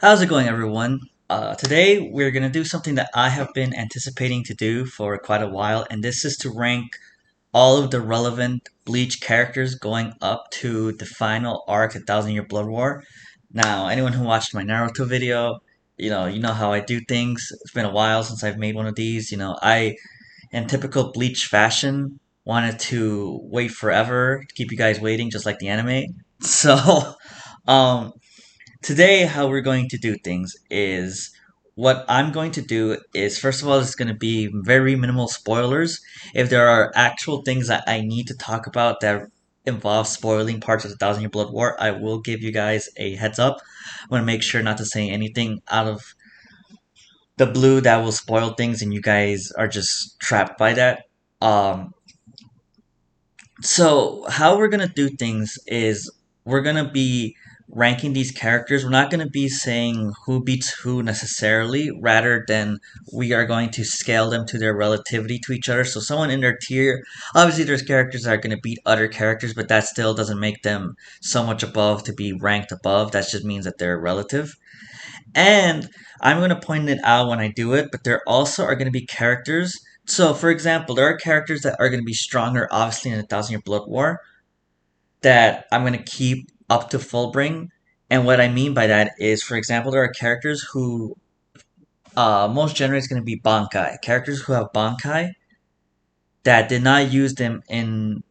How's it going, everyone? Today we're gonna do something that I have been anticipating to do for quite a while, and this is to rank all of the relevant Bleach characters going up to the final arc, the Thousand Year Blood War. Now, anyone who watched my Naruto video, you know how I do things. It's been a while since I've made one of these. I, in typical Bleach fashion, wanted to wait forever to keep you guys waiting, just like the anime. So, um, today how we're going to do things is what I'm going to do is first of all it's going to be very minimal spoilers. If there are actual things that I need to talk about that involve spoiling parts of the Thousand Year Blood War, I will give you guys a heads up. I'm going to make sure not to say anything out of the blue that will spoil things and you guys are just trapped by that. So how we're gonna do things is we're gonna be ranking these characters. We're not gonna be saying who beats who necessarily, rather than we are going to scale them to their relativity to each other. So someone in their tier, obviously there's characters that are gonna beat other characters, but that still doesn't make them so much above to be ranked above. That just means that they're relative. And I'm going to point it out when I do it, but there also are going to be characters. So, for example, there are characters that are going to be stronger, obviously, in the Thousand Year Blood War, that I'm going to keep up to Fullbring. And what I mean by that is, for example, there are characters who, most generally, is going to be Bankai. Characters who have Bankai that did not use them in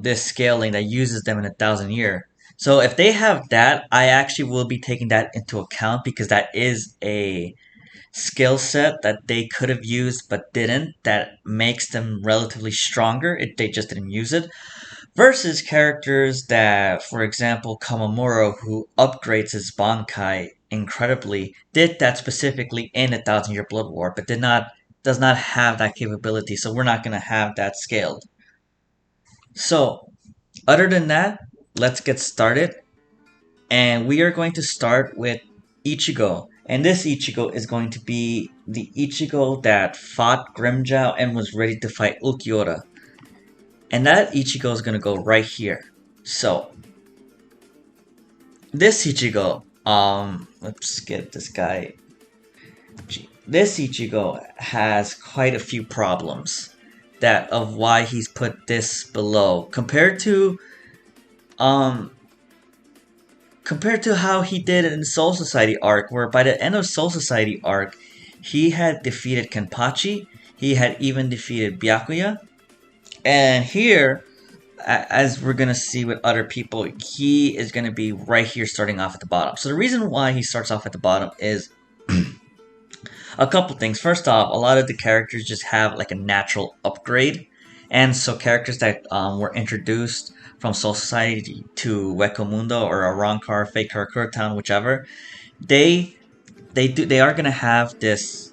this scaling that uses them in a thousand year. So if they have that, I actually will be taking that into account because that is a skill set that they could have used but didn't. That makes them relatively stronger. They just didn't use it. Versus characters that, for example, Kamamura, who upgrades his Bankai incredibly, did that specifically in a Thousand Year Blood War, but did not does not have that capability. So we're not gonna have that scaled. So other than that, let's get started. And we are going to start with Ichigo. And this Ichigo is going to be the Ichigo that fought Grimmjow and was ready to fight Ulquiorra. And that Ichigo is going to go right here. So, this Ichigo, let's get this guy. This Ichigo has quite a few problems that of why he's put this below um compared to how he did in Soul Society arc, where by the end of Soul Society arc, he had defeated Kenpachi, he had even defeated Byakuya, and here, as we're gonna see with other people, he is gonna be right here starting off at the bottom. So the reason why he starts off at the bottom is a couple things. First off, a lot of the characters just have like a natural upgrade, and so characters that were introduced from Soul Society to Weko Mundo or Arrancar, Fake Karakura Town, whichever, they they are gonna have this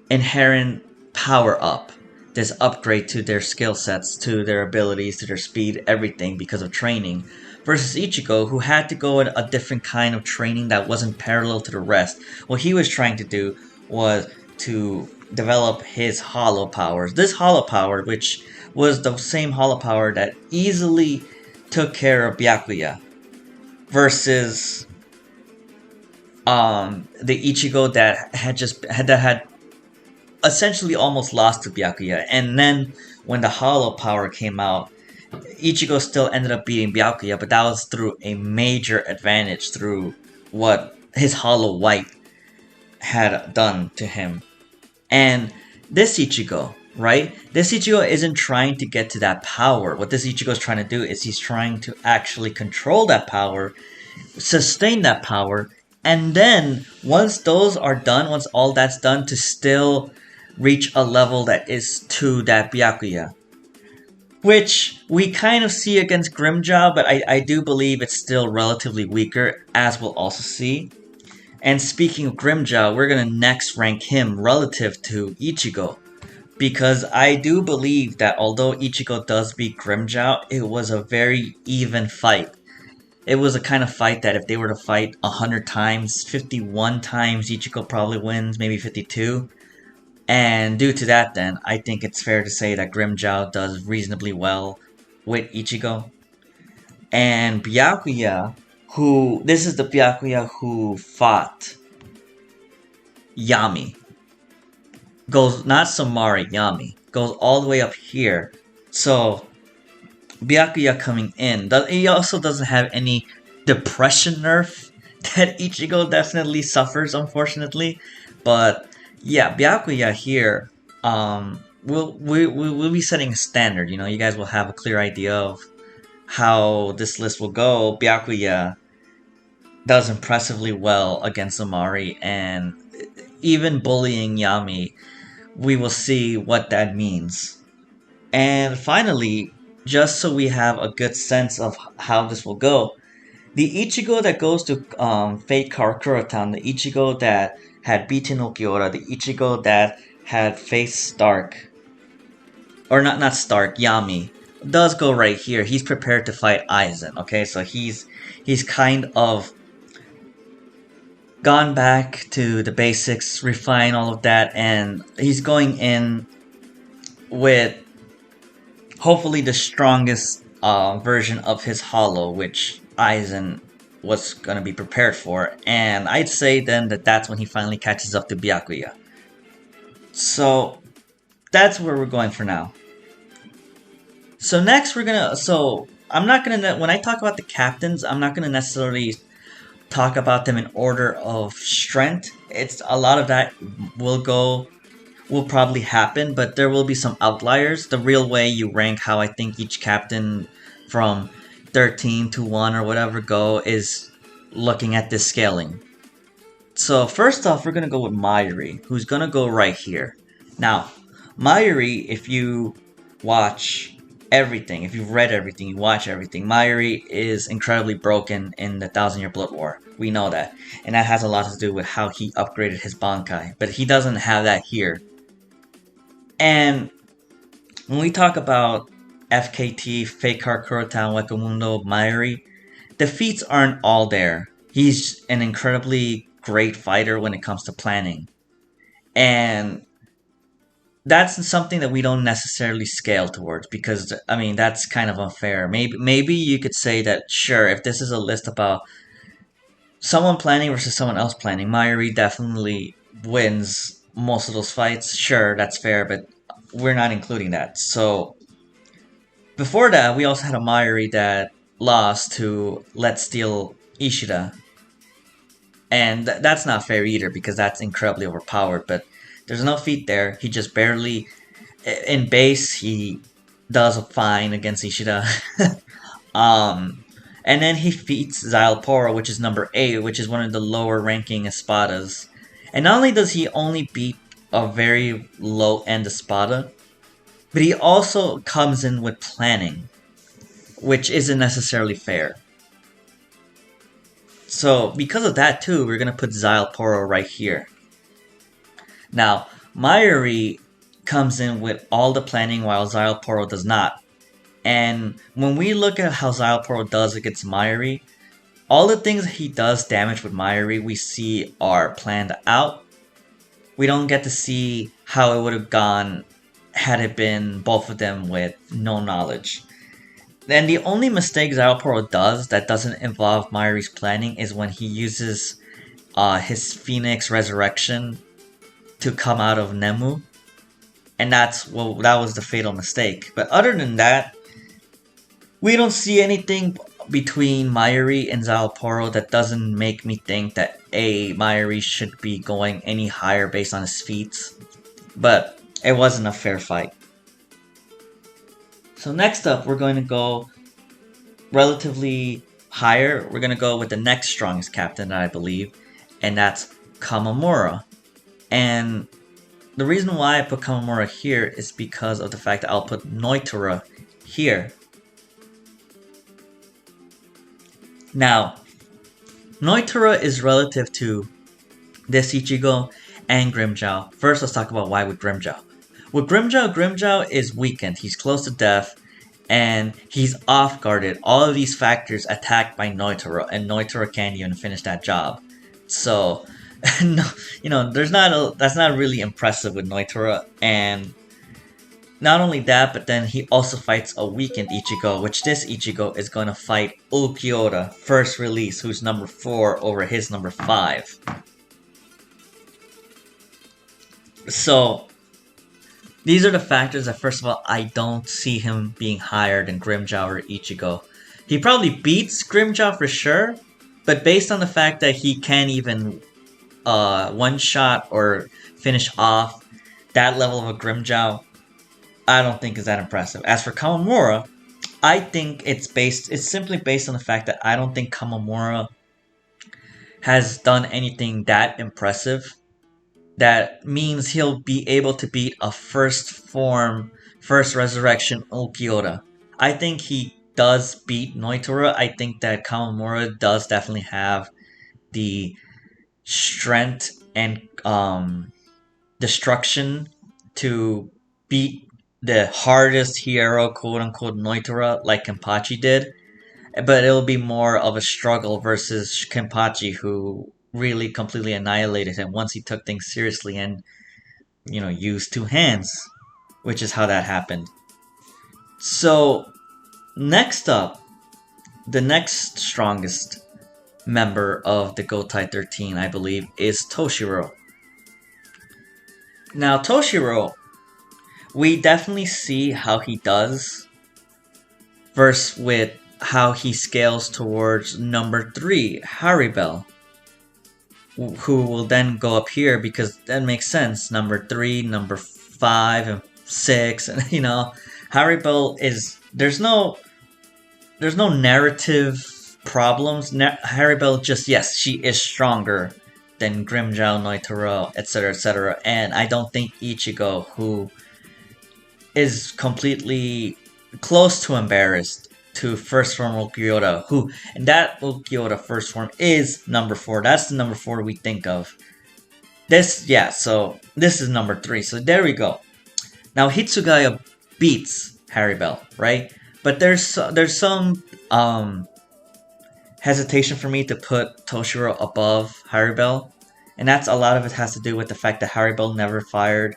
inherent power up, this upgrade to their skill sets, to their abilities, to their speed, everything because of training. Versus Ichigo, who had to go in a different kind of training that wasn't parallel to the rest. What he was trying to do was to develop his hollow powers. This hollow power, which was the same hollow power that easily took care of Byakuya, versus the Ichigo that had essentially almost lost to Byakuya. And then when the hollow power came out, Ichigo still ended up beating Byakuya, but that was through a major advantage through what his hollow white had done to him. And this Ichigo, right? This Ichigo isn't trying to get to that power. What this Ichigo is trying to do is he's trying to actually control that power, sustain that power, and then once those are done, once all that's done, to still reach a level that is to that Byakuya. Which we kind of see against Grimmjow, but I do believe it's still relatively weaker, as we'll also see. And speaking of Grimmjow, we're going to next rank him relative to Ichigo. Because I do believe that although Ichigo does beat Grimmjow, it was a very even fight. It was a kind of fight that if they were to fight 100 times, 51 times, Ichigo probably wins, maybe 52. And due to that, then, I think it's fair to say that Grimmjow does reasonably well with Ichigo. And Byakuya, who this is the Byakuya who fought Yami. Goes not Samari, Yami. Goes all the way up here. So Byakuya coming in. He also doesn't have any depression nerf that Ichigo definitely suffers, unfortunately. But yeah, Byakuya here, we'll be setting a standard. You know, you guys will have a clear idea of how this list will go. Byakuya does impressively well against Amari, and even bullying Yami, we will see what that means. And finally, just so we have a good sense of how this will go, the Ichigo that goes to Fate Karakura Town, the Ichigo that had beaten Okiura, the Ichigo that had faced Stark, or not Stark, Yami, does go right here. He's prepared to fight Aizen. Okay, so he's kind of gone back to the basics, refine all of that, and he's going in with hopefully the strongest version of his hollow, which Aizen was going to be prepared for. And I'd say then that that's when he finally catches up to Byakuya. So that's where we're going for now. So next we're gonna, so I'm not gonna, when I talk about the captains, I'm not gonna necessarily talk about them in order of strength. It's a lot of that will probably happen, but there will be some outliers. The real way you rank how I think each captain from 13 to 1 or whatever go is looking at this scaling. So first off, we're going to go with Mayuri, who's going to go right here. Now, Mayuri, if you watch everything, if you've read everything, you watch everything, Mayuri is incredibly broken in the Thousand Year Blood War. We know that. And that has a lot to do with how he upgraded his Bankai. But he doesn't have that here. And when we talk about FKT, Fate Karakura Town, Wekamundo, Mayuri, the feats aren't all there. He's an incredibly great fighter when it comes to planning. And that's something that we don't necessarily scale towards because, I mean, that's kind of unfair. Maybe you could say that, sure, if this is a list about someone planning versus someone else planning, Mayuri definitely wins most of those fights. Sure, that's fair, but we're not including that. So before that, we also had a Mayuri that lost to Let's Steal Ishida. And that's not fair either because that's incredibly overpowered. But there's no feat there. He just barely... In base, he does fine against Ishida. And then he beats Zylporo, which is number 8, which is one of the lower ranking Espadas. And not only does he only beat a very low-end Espada, but he also comes in with planning, which isn't necessarily fair. So, because of that too, we're going to put Zylporo right here. Now, Mayuri comes in with all the planning while Zylporo does not. And when we look at how Zylporo does against Mayuri, all the things he does damage with Mayuri we see are planned out. We don't get to see how it would have gone had it been both of them with no knowledge. Then the only mistake Zylporo does that doesn't involve Mayuri's planning is when he uses his Phoenix Resurrection to come out of Nemu. And that was the fatal mistake. But other than that, we don't see anything between Mayuri and Zylporo that doesn't make me think that Mayuri should be going any higher based on his feats. But it wasn't a fair fight. So next up, we're going to go relatively higher. We're going to go with the next strongest captain that I believe, and that's Kamamura. And the reason why I put Kamamura here is because of the fact that I'll put Noitora here. Now, Noitora is relative to this Ichigo and Grimmjow. First, let's talk about why with Grimmjow. With Grimmjow is weakened. He's close to death, and he's off-guarded. All of these factors attacked by Noitora, and Noitora can't even finish that job. So, no, that's not really impressive with Noitora, and not only that, but then he also fights a weakened Ichigo, which this Ichigo is going to fight Ulquiorra, first release, who's number 4 over his number 5. So, these are the factors that, first of all, I don't see him being higher than Grimmjow or Ichigo. He probably beats Grimmjow for sure, but based on the fact that he can't even one-shot or finish off that level of a Grimmjow, I don't think is that impressive. As for Kamamura, I think it's simply based on the fact that I don't think Kamamura has done anything that impressive. That means he'll be able to beat a first resurrection Ulquiorra. I think he does beat Noitora. I think that Kamamura does definitely have the strength and destruction to beat the hardest hero, quote unquote, Noitora, like Kenpachi did. But it'll be more of a struggle versus Kenpachi, who really completely annihilated him once he took things seriously and, used 2 hands, which is how that happened. So, next up, the next strongest member of the Gotai 13, I believe, is Toshiro. Now, Toshiro, we definitely see how he does versus with how he scales towards number 3, Haribel, who will then go up here because that makes sense. Number 3, number 5, and 6, and Haribel is there's no narrative problems. Haribel just, yes, she is stronger than Grimmjow, Noitora, etc., and I don't think Ichigo, who is completely close to embarrassed to first form Ulquiorra, and that Ulquiorra first form is number 4. That's the number 4 we think of. So this is number 3. So there we go. Now Hitsugaya beats Haribel, right? But there's some hesitation for me to put Toshiro above Haribel, and that's a lot of it has to do with the fact that Haribel never fired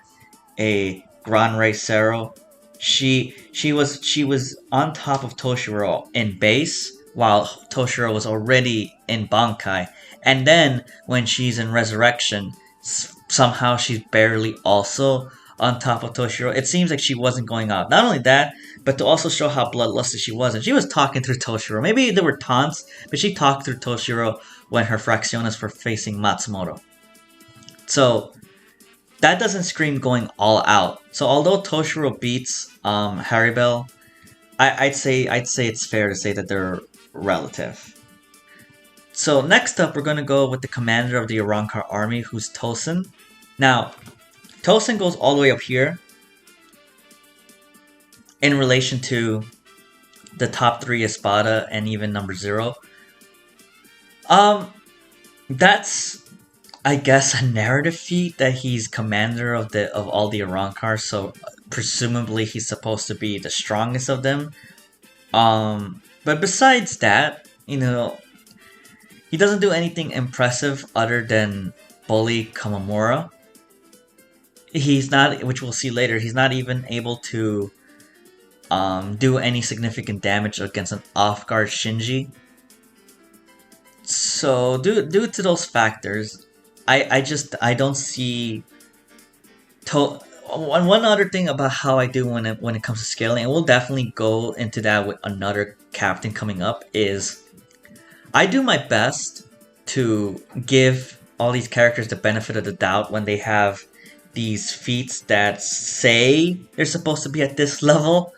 a Gran Rey Zero. She was on top of Toshiro in base, while Toshiro was already in Bankai. And then when she's in Resurrection, somehow she's barely also on top of Toshiro. It seems like she wasn't going out. Not only that, but to also show how bloodlusty she was. And she was talking through Toshiro. Maybe there were taunts, but she talked through Toshiro when her fracciones were facing Matsumoto. So that doesn't scream going all out. So although Toshiro beats Haribel, I'd say it's fair to say that they're relative. So next up, we're going to go with the commander of the Arrancar army, who's Tosen. Now, Tosen goes all the way up here in relation to the top 3 Espada and even number 0. That's, I guess, a narrative feat that he's commander of all the Arrancars, so presumably he's supposed to be the strongest of them. But besides that, he doesn't do anything impressive other than bully Kamamura. He's not, which we'll see later, he's not even able to do any significant damage against an off-guard Shinji. So, due to those factors, I don't see. One other thing about how I do when it comes to scaling, and we'll definitely go into that with another captain coming up, is I do my best to give all these characters the benefit of the doubt when they have these feats that say they're supposed to be at this level,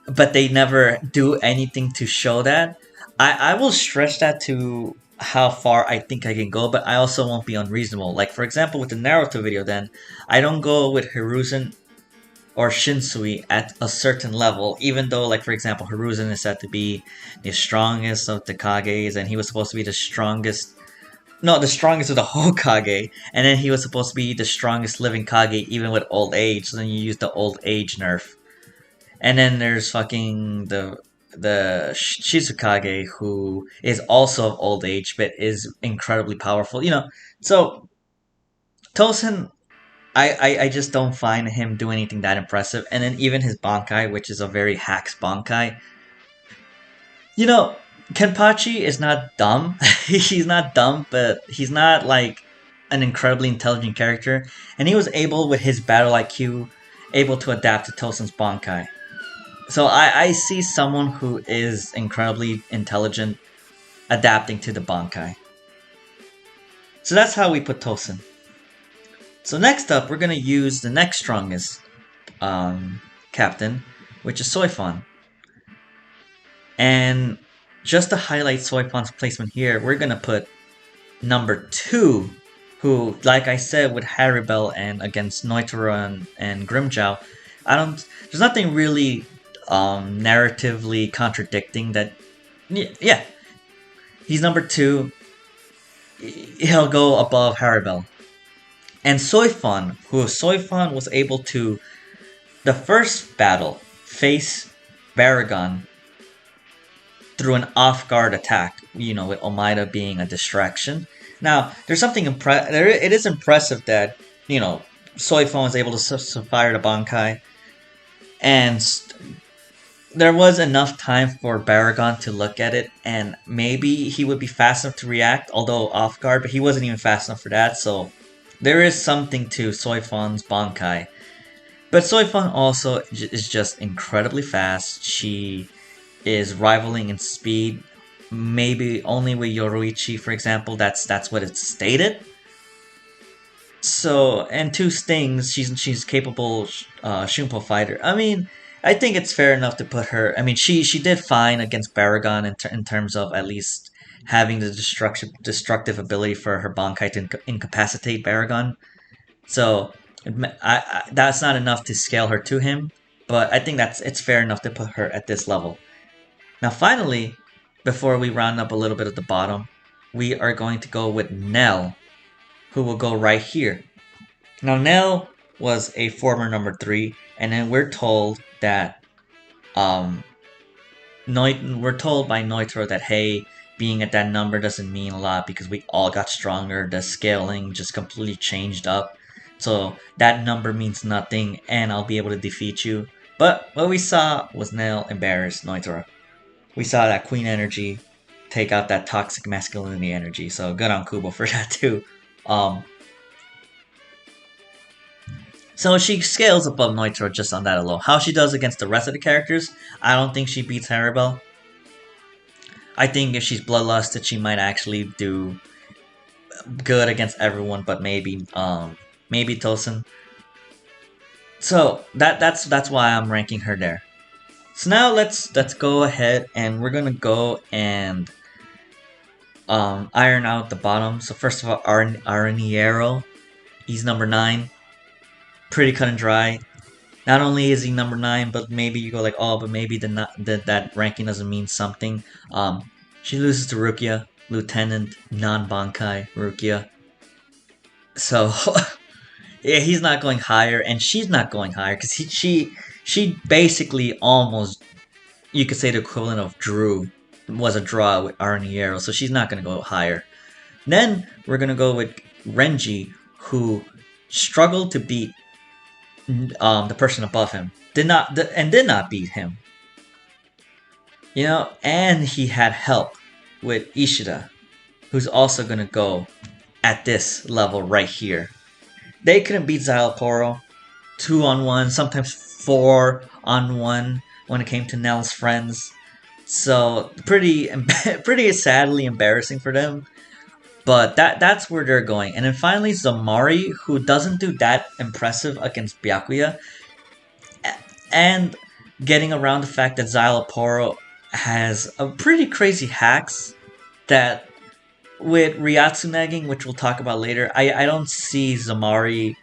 but they never do anything to show that. I will stretch that to how far I think I can go, but I also won't be unreasonable. Like, for example, with the Naruto video, then, I don't go with Hiruzen or Shinsui at a certain level, even though, like, for example, Hiruzen is said to be the strongest of the Kages, and he was supposed to be the strongest of the Hokage, and then he was supposed to be the strongest living Kage even with old age, so then you use the old age nerf. And then there's fucking the Shizukage, who is also of old age but is incredibly powerful. So Tosen, I just don't find him doing anything that impressive. And then even his Bankai, which is a very hacks Bankai. You know, Kenpachi is not dumb. He's not dumb, but he's not like an incredibly intelligent character. And he was able, with his battle IQ, able to adapt to Tosen's Bankai. So I see someone who is incredibly intelligent adapting to the Bankai. So that's how we put Tosen. So next up, we're gonna use the next strongest captain, which is Soifon. And just to highlight Soifon's placement here, we're gonna put number 2, who, like I said, with Haribel and against Noitoro and Grimjow, there's nothing really narratively contradicting that. Yeah, he's number 2. He'll go above Haribel. And Soifon was able to, the first battle, face Baragon through an off-guard attack, with Omaida being a distraction. Now, there's something it is impressive that, Soifon was able to fire the Bankai, and there was enough time for Baragon to look at it, and maybe he would be fast enough to react, although off guard, but he wasn't even fast enough for that, so there is something to Soifon's Bankai. But Soifon also is just incredibly fast. She is rivaling in speed, maybe only with Yoruichi, for example. That's what it's stated. So, and 2 stings, she's capable Shunpo fighter. I mean, I think it's fair enough to put her. I mean, she did fine against Baragon in terms of at least having the destructive ability for her Bankai to incapacitate Baragon. So that's not enough to scale her to him, but I think it's fair enough to put her at this level. Now, finally, before we round up a little bit at the bottom, we are going to go with Nell, who will go right here. Now, Nell was a former number 3, and then we're told that we're told by Noitoro that, hey, being at that number doesn't mean a lot because we all got stronger. The scaling just completely changed up. So that number means nothing, and I'll be able to defeat you. But what we saw was Nell embarrass Noitoro. We saw that Queen energy take out that toxic masculinity energy. So good on Kubo for that too. So she scales above Noitoro just on that alone. How she does against the rest of the characters, I don't think she beats Haribel. I think if she's bloodlusted, she might actually do good against everyone, but maybe Tosen. So that's why I'm ranking her there. So now let's go ahead and we're gonna go and iron out the bottom. So first of all, Araniero, he's number 9. Pretty cut and dry. Not only is he number 9, but maybe you go like, oh, but maybe that ranking doesn't mean something. She loses to Rukia, Lieutenant, non-Bankai Rukia. So, yeah, he's not going higher, and she's not going higher, because she basically almost, you could say the equivalent of was a draw with Araniero, so she's not going to go higher. Then, we're going to go with Renji, who struggled to beat the person above him, did not beat him. And he had help with Ishida, who's also gonna go at this level right here. They couldn't beat Xyloporo 2-on-1, sometimes 4-on-1 when it came to Nell's friends. So pretty sadly embarrassing for them. But that's where they're going. And then finally, Zamari, who doesn't do that impressive against Byakuya. And getting around the fact that Xyloporo has a pretty crazy hacks that with Ryatsu negging, which we'll talk about later, I don't see Zamari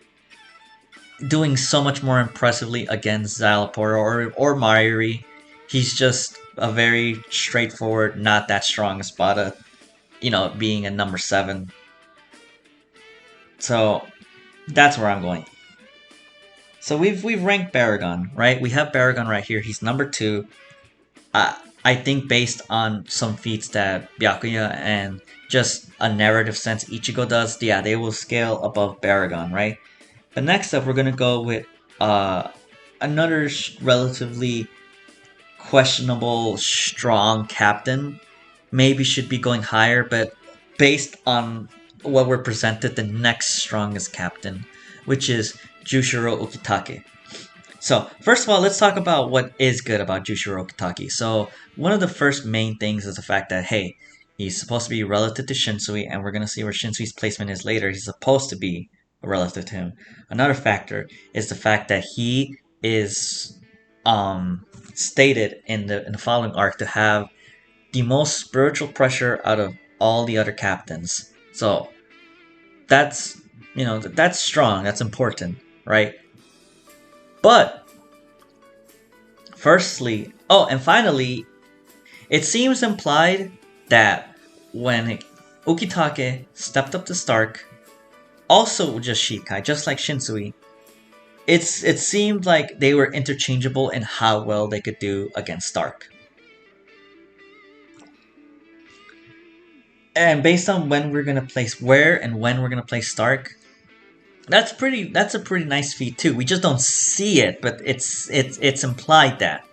doing so much more impressively against Xyloporo or Mairi. He's just a very straightforward, not that strong Espada. Being a number 7. So that's where I'm going. So we've ranked Baragon, right? We have Baragon right here. He's number 2. I think based on some feats that Byakuya and just a narrative sense Ichigo does, yeah, they will scale above Baragon, right? But next up, we're gonna go with uh, another relatively questionable, strong captain. Maybe should be going higher, but based on what we're presented, the next strongest captain, which is Jushiro Ukitake. So, first of all, let's talk about what is good about Jushiro Okitaki. So, one of the first main things is the fact that, hey, he's supposed to be relative to Shinsui, and we're going to see where Shinsui's placement is later. He's supposed to be relative to him. Another factor is the fact that he is stated in the following arc to have the most spiritual pressure out of all the other captains. So, that's, that's strong, that's important, right? But firstly, oh, and finally, it seems implied that when Ukitake stepped up to Stark, also just Shikai, just like Shinsui, it seemed like they were interchangeable in how well they could do against Stark. And based on when we're gonna place where and when we're gonna place Stark, that's a pretty nice feat too. We just don't see it, but it's implied that.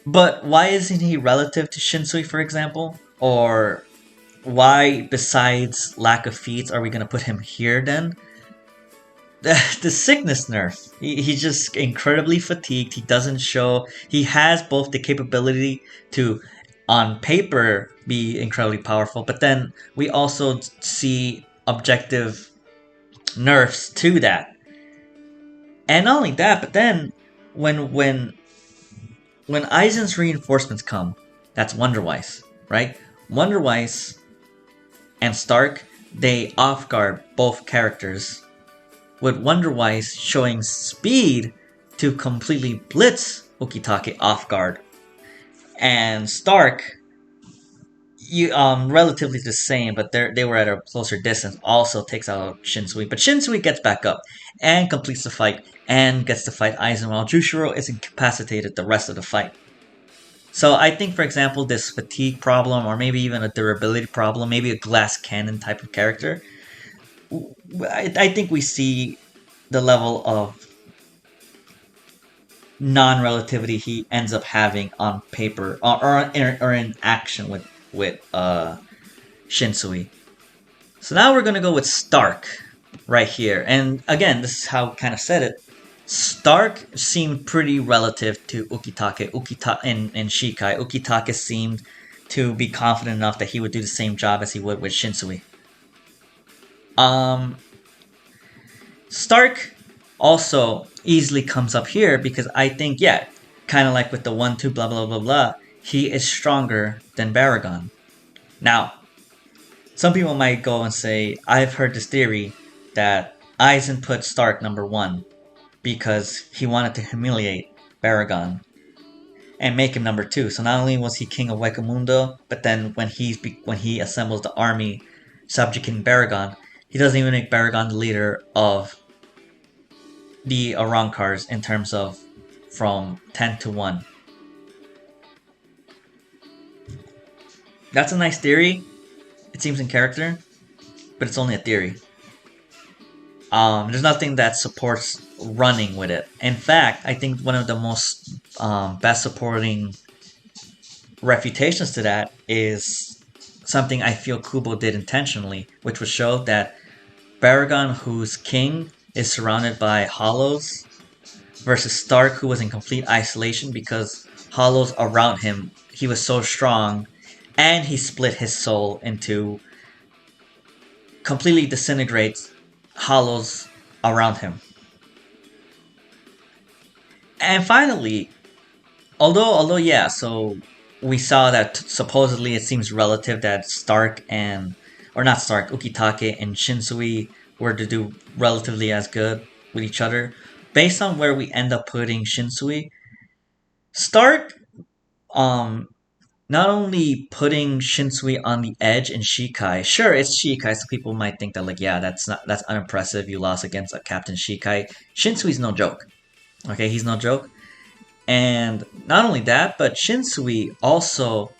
But why isn't he relative to Shinsui, for example? Or why, besides lack of feats, are we going to put him here then? The sickness nerf. He's just incredibly fatigued. He doesn't show. He has both the capability to, on paper, be incredibly powerful, but then we also see objective nerfs to that. And not only that, but then when Aizen's reinforcements come, that's Wonderwise, right? Wonderwise and Stark, they off-guard both characters, with Wonderwise showing speed to completely blitz Ukitake off-guard. And Stark, relatively the same, but they were at a closer distance, also takes out Shinsui. But Shinsui gets back up and completes the fight and gets to fight Aizen while Jushiro is incapacitated the rest of the fight. So I think, for example, this fatigue problem, or maybe even a durability problem, maybe a glass cannon type of character, I think we see the level of non-relativity he ends up having on paper or in action with Shinsui. So now we're gonna go with Stark right here, and again, this is how I kind of said it. Stark seemed pretty relative to Ukitake. And Shikai. Ukitake seemed to be confident enough that he would do the same job as he would with Shinsui. Stark also easily comes up here because I think, yeah, kind of like with the 1-2 blah blah blah blah, he is stronger than Baragon. Now, some people might go and say, I've heard this theory that Aizen put Stark number 1 because he wanted to humiliate Baragon and make him number 2. So not only was he king of Wekamundo, but then when he assembles the army subjugating Baragon, he doesn't even make Baragon the leader of the Arrancars in terms of from 10 to 1. That's a nice theory. It seems in character, but it's only a theory. There's nothing that supports running with it. In fact, I think one of the most best supporting refutations to that is something I feel Kubo did intentionally, which would show that Baragon, who's king, is surrounded by hollows, versus Stark, who was in complete isolation because hollows around him, he was so strong, and he split his soul into completely disintegrates hollows around him. And finally, although yeah, so we saw that supposedly it seems relative that Stark and, or not Stark, Ukitake and Shinsui were to do relatively as good with each other. Based on where we end up putting Shinsui, Stark, not only putting Shinsui on the edge in Shikai, sure, it's Shikai, so people might think that, like, yeah, that's unimpressive, you lost against a Captain Shikai. Shinsui's no joke. Okay, he's no joke. And not only that, but Shinsui also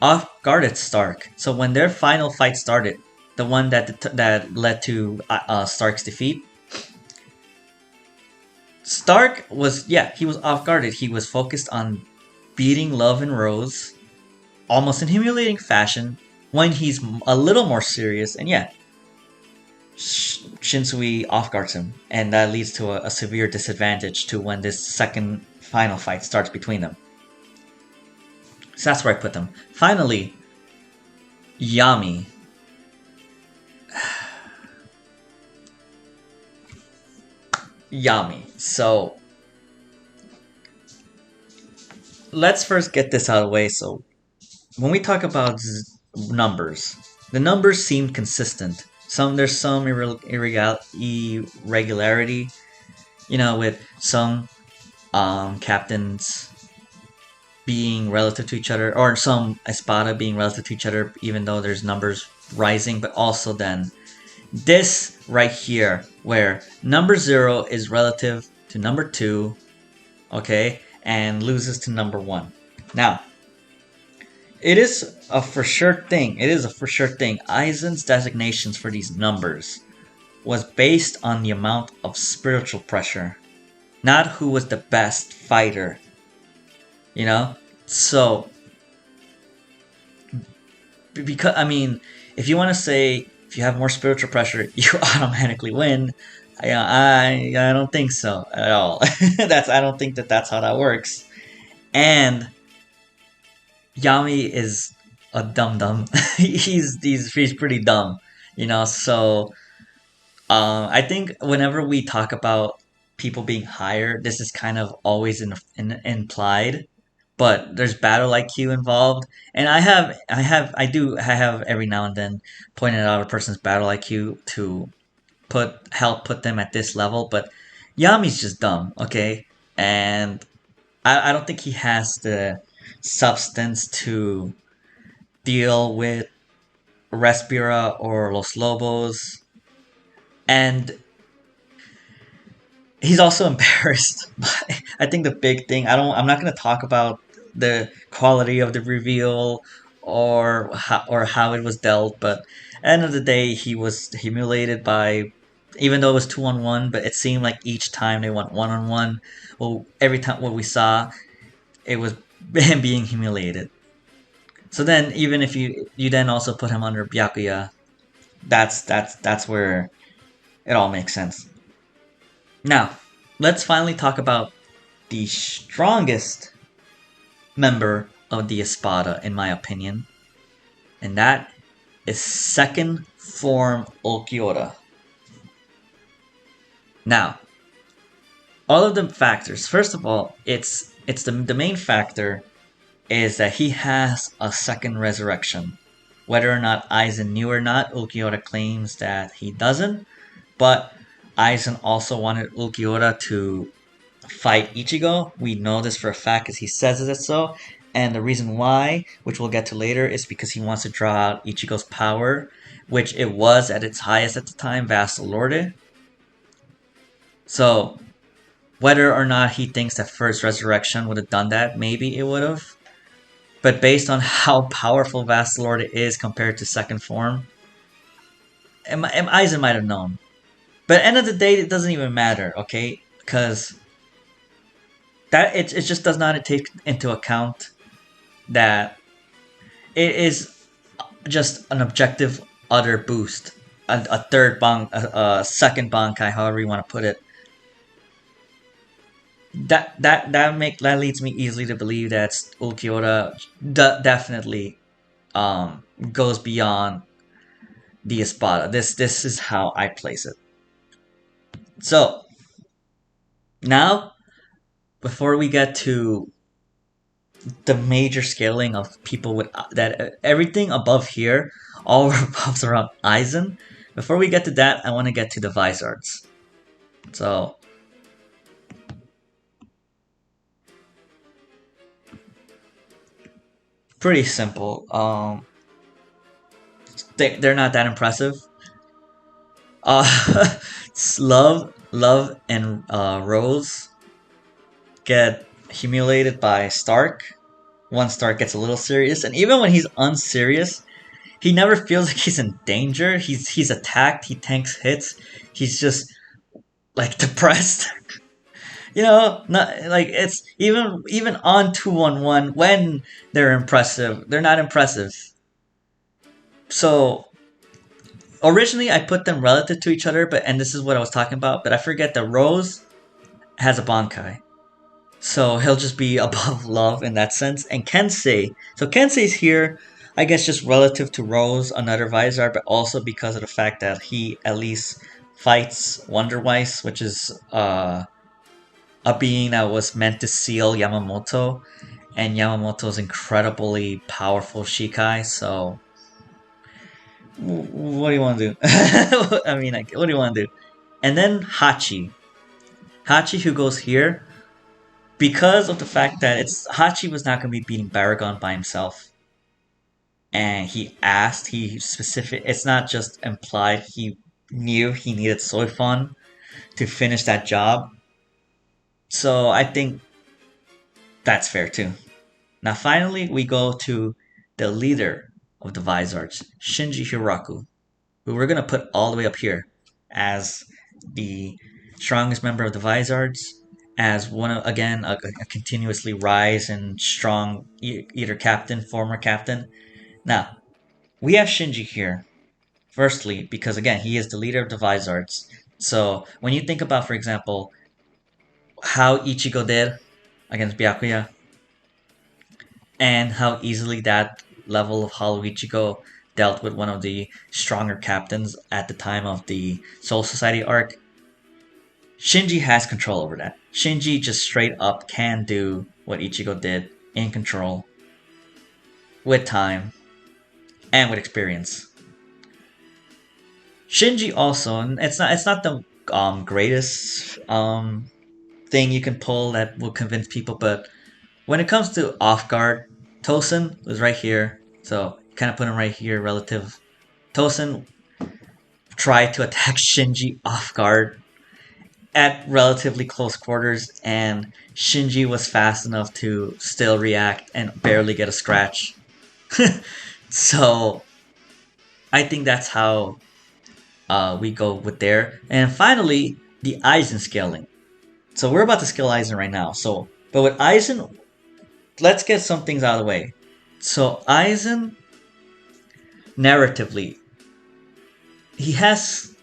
off-guarded Stark. So when their final fight started, the one that led to Stark's defeat, Stark was, yeah, he was off guarded. He was focused on beating Love and Rose almost in humiliating fashion when he's a little more serious. And yeah, Shinsui off guards him, and that leads to a severe disadvantage to when this second final fight starts between them. So that's where I put them. Finally, Yami. Yami. So let's first get this out of the way. So when we talk about numbers, the numbers seem consistent. There's some irregularity, with some captains being relative to each other, or some espada being relative to each other, even though there's numbers rising. But also then this right here, where number 0 is relative to number 2, okay, and loses to number 1. Now, it is a for sure thing. Aizen's designations for these numbers was based on the amount of spiritual pressure, not who was the best fighter. So because if you want to say if you have more spiritual pressure, you automatically win. I don't think so at all. I don't think that's how that works. And Yami is a dum dum. he's pretty dumb, So I think whenever we talk about people being higher, this is kind of always implied. But there's battle IQ involved, and I have every now and then pointed out a person's battle IQ to help put them at this level. But Yami's just dumb, okay, and I don't think he has the substance to deal with Respira or Los Lobos, and he's also embarrassed. I think the big thing, I'm not going to talk about the quality of the reveal or how it was dealt, but at the end of the day, he was humiliated by, even though it was 2-on-1, but it seemed like each time they went 1-on-1. Well, every time what we saw, it was him being humiliated. So then, even if you then also put him under Byakuya, that's where it all makes sense. Now, let's finally talk about the strongest member of the Espada, in my opinion, and that is second form Ulquiorra. Now, all of the factors. First of all, it's the main factor is that he has a second resurrection. Whether or not Aizen knew or not, Ulquiorra claims that he doesn't, but Aizen also wanted Ulquiorra to fight Ichigo. We know this for a fact because he says it so. And the reason why, which we'll get to later, is because he wants to draw out Ichigo's power, which it was at its highest at the time, Vassal Lorde. So, whether or not he thinks that first resurrection would have done that, maybe it would have. But based on how powerful Vassal Lorde is compared to second form, Aizen might have known. But at the end of the day, it doesn't even matter, okay? Because that it just does not take into account that it is just an objective other boost, a third bank, a second bankai, however you want to put it. That leads me easily to believe that Ulquiorra definitely goes beyond the Espada. This is how I place it. So now, before we get to the major scaling of people with that, everything above here all revolves around Aizen. Before we get to that, I want to get to the Vizards. So pretty simple. They're not that impressive. Love, and Rose get humiliated by Stark. Once Stark gets a little serious, and even when he's unserious, he never feels like he's in danger. He's attacked. He tanks hits. He's just like depressed. Not like it's even on 211 when they're impressive, they're not impressive. So originally I put them relative to each other, but and this is what I was talking about, but I forget that Rose has a Bankai. So he'll just be above love in that sense. And Kensei. So Kensei's here, I guess just relative to Rose, another Vizar, but also because of the fact that he at least fights Wonderweiss, which is a being that was meant to seal Yamamoto. And Yamamoto's incredibly powerful Shikai, so what do you want to do? I mean, like, what do you want to do? And then Hachi. Hachi, who goes here, because of the fact that it's Hachi was not going to be beating Baragon by himself, and he asked, he specific. It's not just implied. He knew he needed Soifon to finish that job. So I think that's fair too. Now finally we go to the leader of the Vizards, Shinji Hiraku, who we're gonna put all the way up here as the strongest member of the Vizards, as one of, again, a continuously rise and strong either captain, former captain. Now we have Shinji here. Firstly, because again he is the leader of the Vizards. So when you think about, for example, how Ichigo did against Byakuya, and how easily that level of Hollow Ichigo dealt with one of the stronger captains at the time of the Soul Society arc, Shinji has control over that. Shinji just straight up can do what Ichigo did in control, with time, and with experience. Shinji also, it's not the greatest thing you can pull that will convince people, but when it comes to off guard, Tosin was right here, so kind of put him right here relative. Tosin tried to attack Shinji off guard at relatively close quarters, and Shinji was fast enough to still react and barely get a scratch. So I think that's how we go with there. And finally, the Aizen scaling. So we're about to scale Aizen right now. But with Aizen, let's get some things out of the way. So Aizen, narratively, he has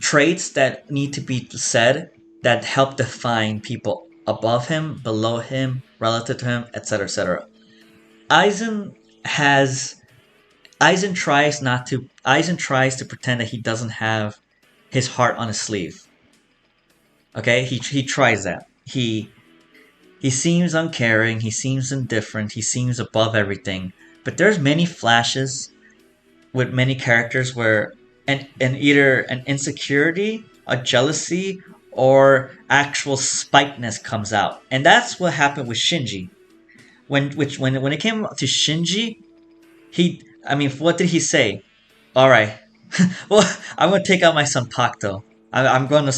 traits that need to be said that help define people above him, below him, relative to him, etc., etc. Aizen has Aizen tries to pretend that he doesn't have his heart on his sleeve. Okay, he tries that. He seems uncaring, he seems indifferent, he seems above everything. But there's many flashes with many characters where and either an insecurity, a jealousy, or actual spiteness comes out. And that's what happened with Shinji. When it came to Shinji, what did he say? All right, well, I'm gonna take out my Sanpacto. I'm gonna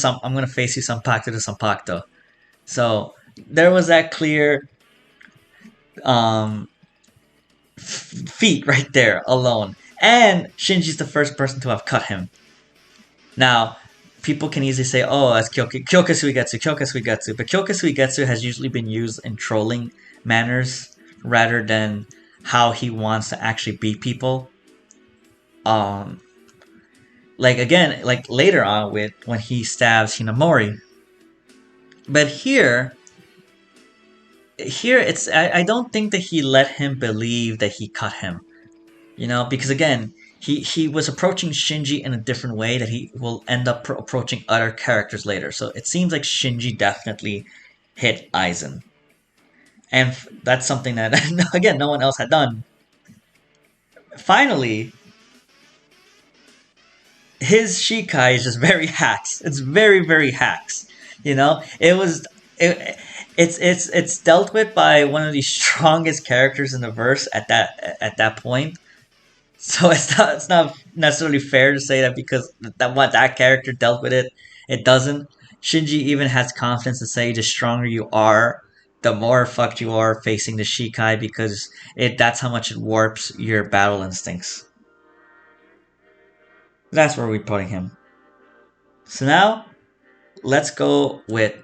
face you Sanpacto to Sanpacto. So there was that clear um, feat right there alone. And Shinji's the first person to have cut him. Now, people can easily say, oh, that's Kyoka Suigetsu. But Kyoka Suigetsu has usually been used in trolling manners rather than how he wants to actually beat people. Um, like again, like later on with when he stabs Hinamori. But here it's I don't think that he let him believe that he cut him. Because again, he was approaching Shinji in a different way that he will end up approaching other characters later. So it seems like Shinji definitely hit Aizen, and that's something that again no one else had done. Finally, his Shikai is just very hacks. It's very very hacks. It was it's dealt with by one of the strongest characters in the verse at that point. So it's not necessarily fair to say that because that character dealt with it, it doesn't. Shinji even has confidence to say the stronger you are, the more fucked you are facing the Shikai because that's how much it warps your battle instincts. That's where we're putting him. So now let's go with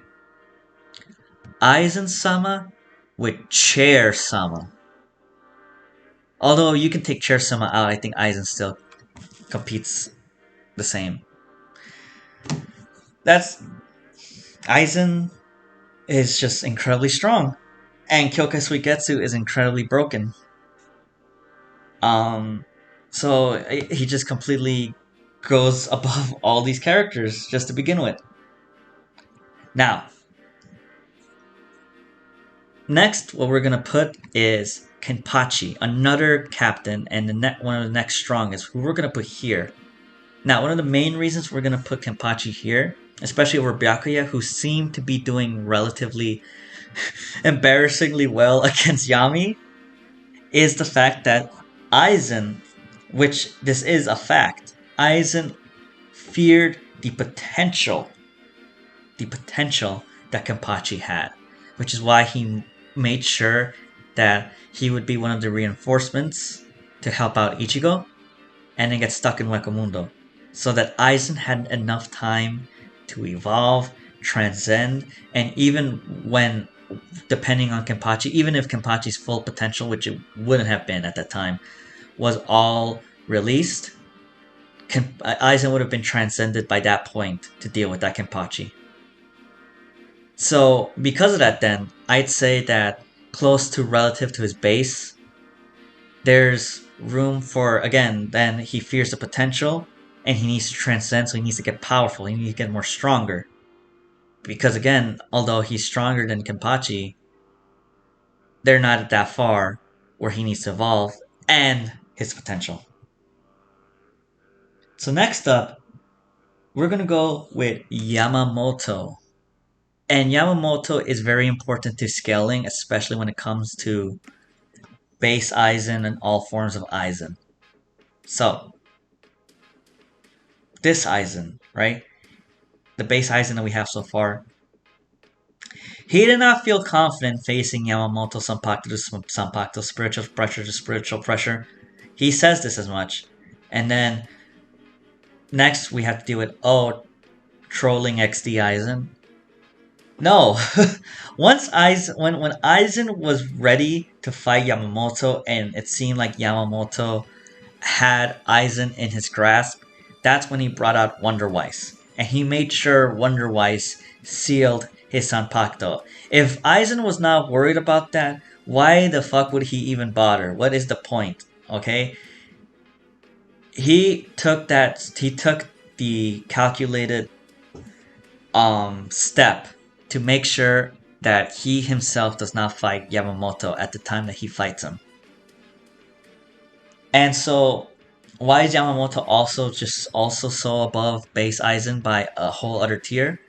Aizen-sama with Chair-sama. Although you can take Chair-sama out, I think Aizen still competes the same. That's Aizen is just incredibly strong, and Kyokai Suigetsu is incredibly broken. Um, so he just completely goes above all these characters just to begin with. Now, next, what we're gonna put is Kenpachi, another captain, and one of the next strongest, who we're gonna put here. Now, one of the main reasons we're gonna put Kenpachi here, especially over Byakuya, who seem to be doing relatively embarrassingly well against Yami, is the fact that Aizen, which this is a fact, Aizen feared the potential that Kenpachi had, which is why he made sure that he would be one of the reinforcements to help out Ichigo, and then get stuck in Wakamundo, so that Aizen had enough time to evolve, transcend, and even when, depending on Kenpachi, even if Kenpachi's full potential, which it wouldn't have been at that time, was all released, Aizen would have been transcended by that point to deal with that Kenpachi. So, because of that, then, I'd say that close to relative to his base, there's room for, again, then he fears the potential, and he needs to transcend, so he needs to get powerful, he needs to get more stronger. Because again, although he's stronger than Kenpachi, they're not that far where he needs to evolve, and his potential. So next up, we're gonna go with Yamamoto. And Yamamoto is very important to scaling, especially when it comes to base Aizen and all forms of Aizen. So, this Aizen, right? The base Aizen that we have so far. He did not feel confident facing Yamamoto Sanpakuto to Sanpakuto, spiritual pressure to spiritual pressure. He says this as much. And then, next we have to deal with, trolling XD Aizen. No, once Aizen, when Aizen was ready to fight Yamamoto, and it seemed like Yamamoto had Aizen in his grasp, that's when he brought out Wonder Weiss, and he made sure Wonder Weiss sealed his Sanpakto. If Aizen was not worried about that, why the fuck would he even bother? What is the point? Okay, he took the calculated step to make sure that he himself does not fight Yamamoto at the time that he fights him. And so, why is Yamamoto also so above base Aizen by a whole other tier?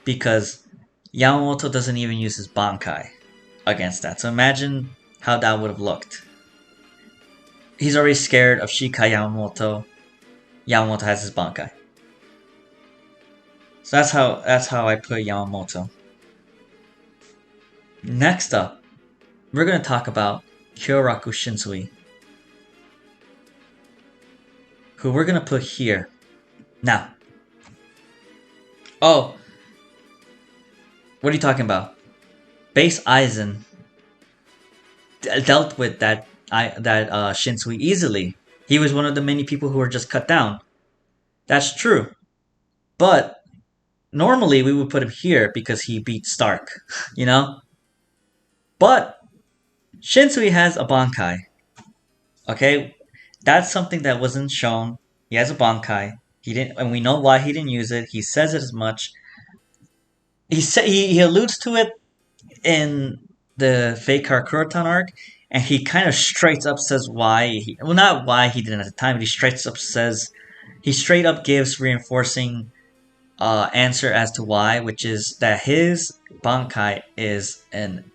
Because Yamamoto doesn't even use his Bankai against that. So imagine how that would have looked. He's already scared of Shikai Yamamoto. Yamamoto has his Bankai. So that's how I put Yamamoto. Next up, we're gonna talk about Kyoraku Shinsui, who we're gonna put here. Now, what are you talking about? Base Aizen dealt with that Shinsui easily. He was one of the many people who were just cut down. That's true, but normally we would put him here because he beat Stark, you know. But Shinsui has a Bankai. Okay, that's something that wasn't shown. He has a Bankai. He didn't, and we know why he didn't use it. He says it as much. He alludes to it in the Fake Kurotan arc, and he kind of straight up says why. Not why he didn't at the time, but he straight up gives reinforcing answer as to why, which is that his Bankai is an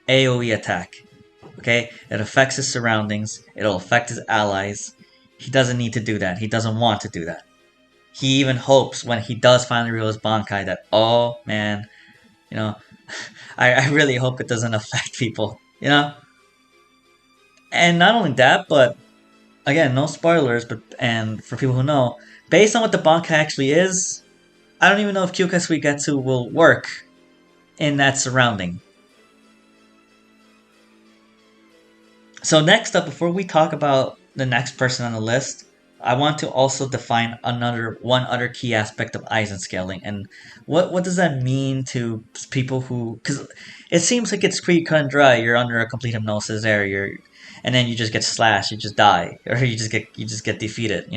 AoE attack. Okay, it affects his surroundings. It'll affect his allies. He doesn't need to do that. He doesn't want to do that. He even hopes when he does finally reveal his Bankai that, oh man, you know, I really hope it doesn't affect people, you know? And not only that, but again, no spoilers, and for people who know, based on what the Bankai actually is, I don't even know if Kyokai Suigetsu will work in that surrounding. So next up, before we talk about the next person on the list, I want to also define another one other key aspect of Eisen scaling, and what does that mean to people who? Because it seems like it's pretty cut and dry. You're under a complete hypnosis there, and then you just get slashed, you just die, or you just get defeated.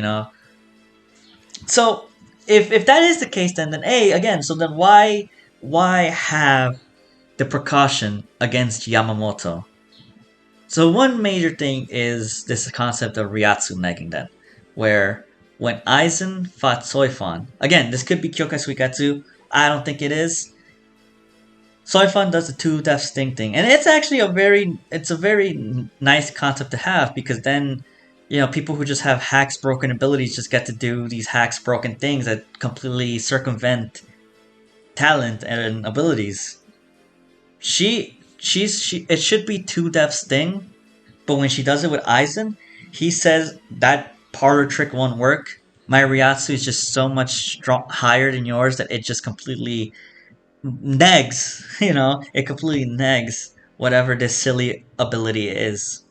So if that is the case, then a again. So then why have the precaution against Yamamoto? So one major thing is this concept of Ryatsu negging then, where when Aizen fought Soifan, again, this could be Kyokai Suiketsu, I don't think it is. Soifan does the two death sting thing, and it's actually a very nice concept to have because then, people who just have hacks broken abilities just get to do these hacks broken things that completely circumvent talent and abilities. It should be two death sting, but when she does it with Aizen, he says that parlor trick won't work. My Ryatsu is just so much higher than yours that it just completely negs, it completely negs whatever this silly ability is.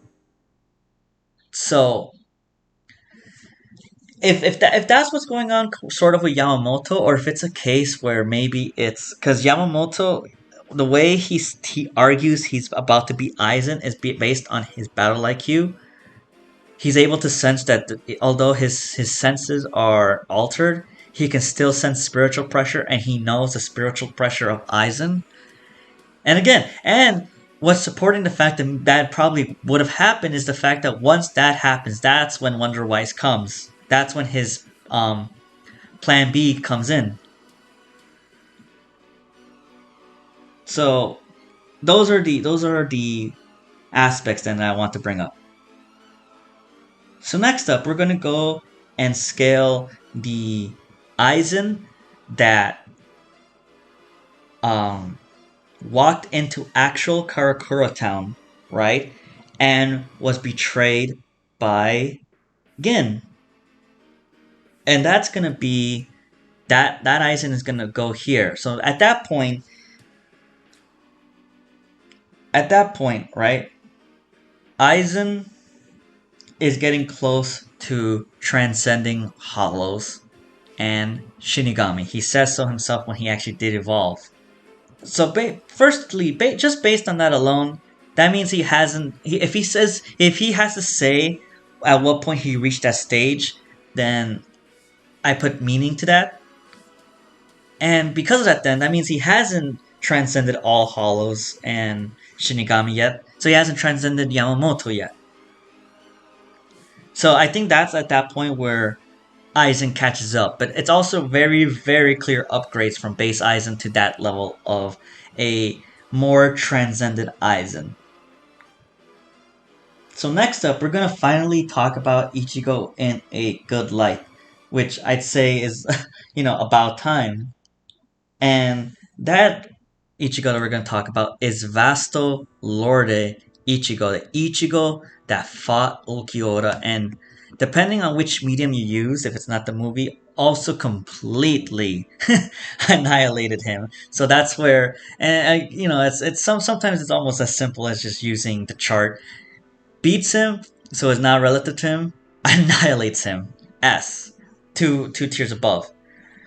So if that's what's going on, sort of with Yamamoto, or if it's a case where maybe it's because Yamamoto, the way he argues he's about to beat Aizen is based on his battle IQ. He's able to sense that although his senses are altered, he can still sense spiritual pressure, and he knows the spiritual pressure of Aizen. And what's supporting the fact that that probably would have happened is the fact that once that happens, that's when Wonder Wise comes. That's when his Plan B comes in. So those are the aspects that I want to bring up. So next up, we're gonna go and scale the Aizen that um, walked into actual Karakura town, right, and was betrayed by Gin, and that's gonna be that Aizen is gonna go here. So at that point, right, Aizen is getting close to transcending hollows and Shinigami. He says so himself when he actually did evolve. So, firstly, just based on that alone, that means he hasn't. If he has to say at what point he reached that stage, then I put meaning to that. And because of that, then that means he hasn't transcended all hollows and Shinigami yet. So he hasn't transcended Yamamoto yet. So I think that's at that point where Aizen catches up. But it's also very, very clear upgrades from base Aizen to that level of a more transcended Aizen. So next up, we're gonna finally talk about Ichigo in a good light, which I'd say is, about time. And that Ichigo that we're gonna talk about is Vasto Lorde Ichigo, the Ichigo that fought Ulquiorra, and depending on which medium you use, if it's not the movie, also completely annihilated him. So that's where, and it's sometimes it's almost as simple as just using the chart. Beats him, so it's not relative to him. Annihilates him. S, two tiers above.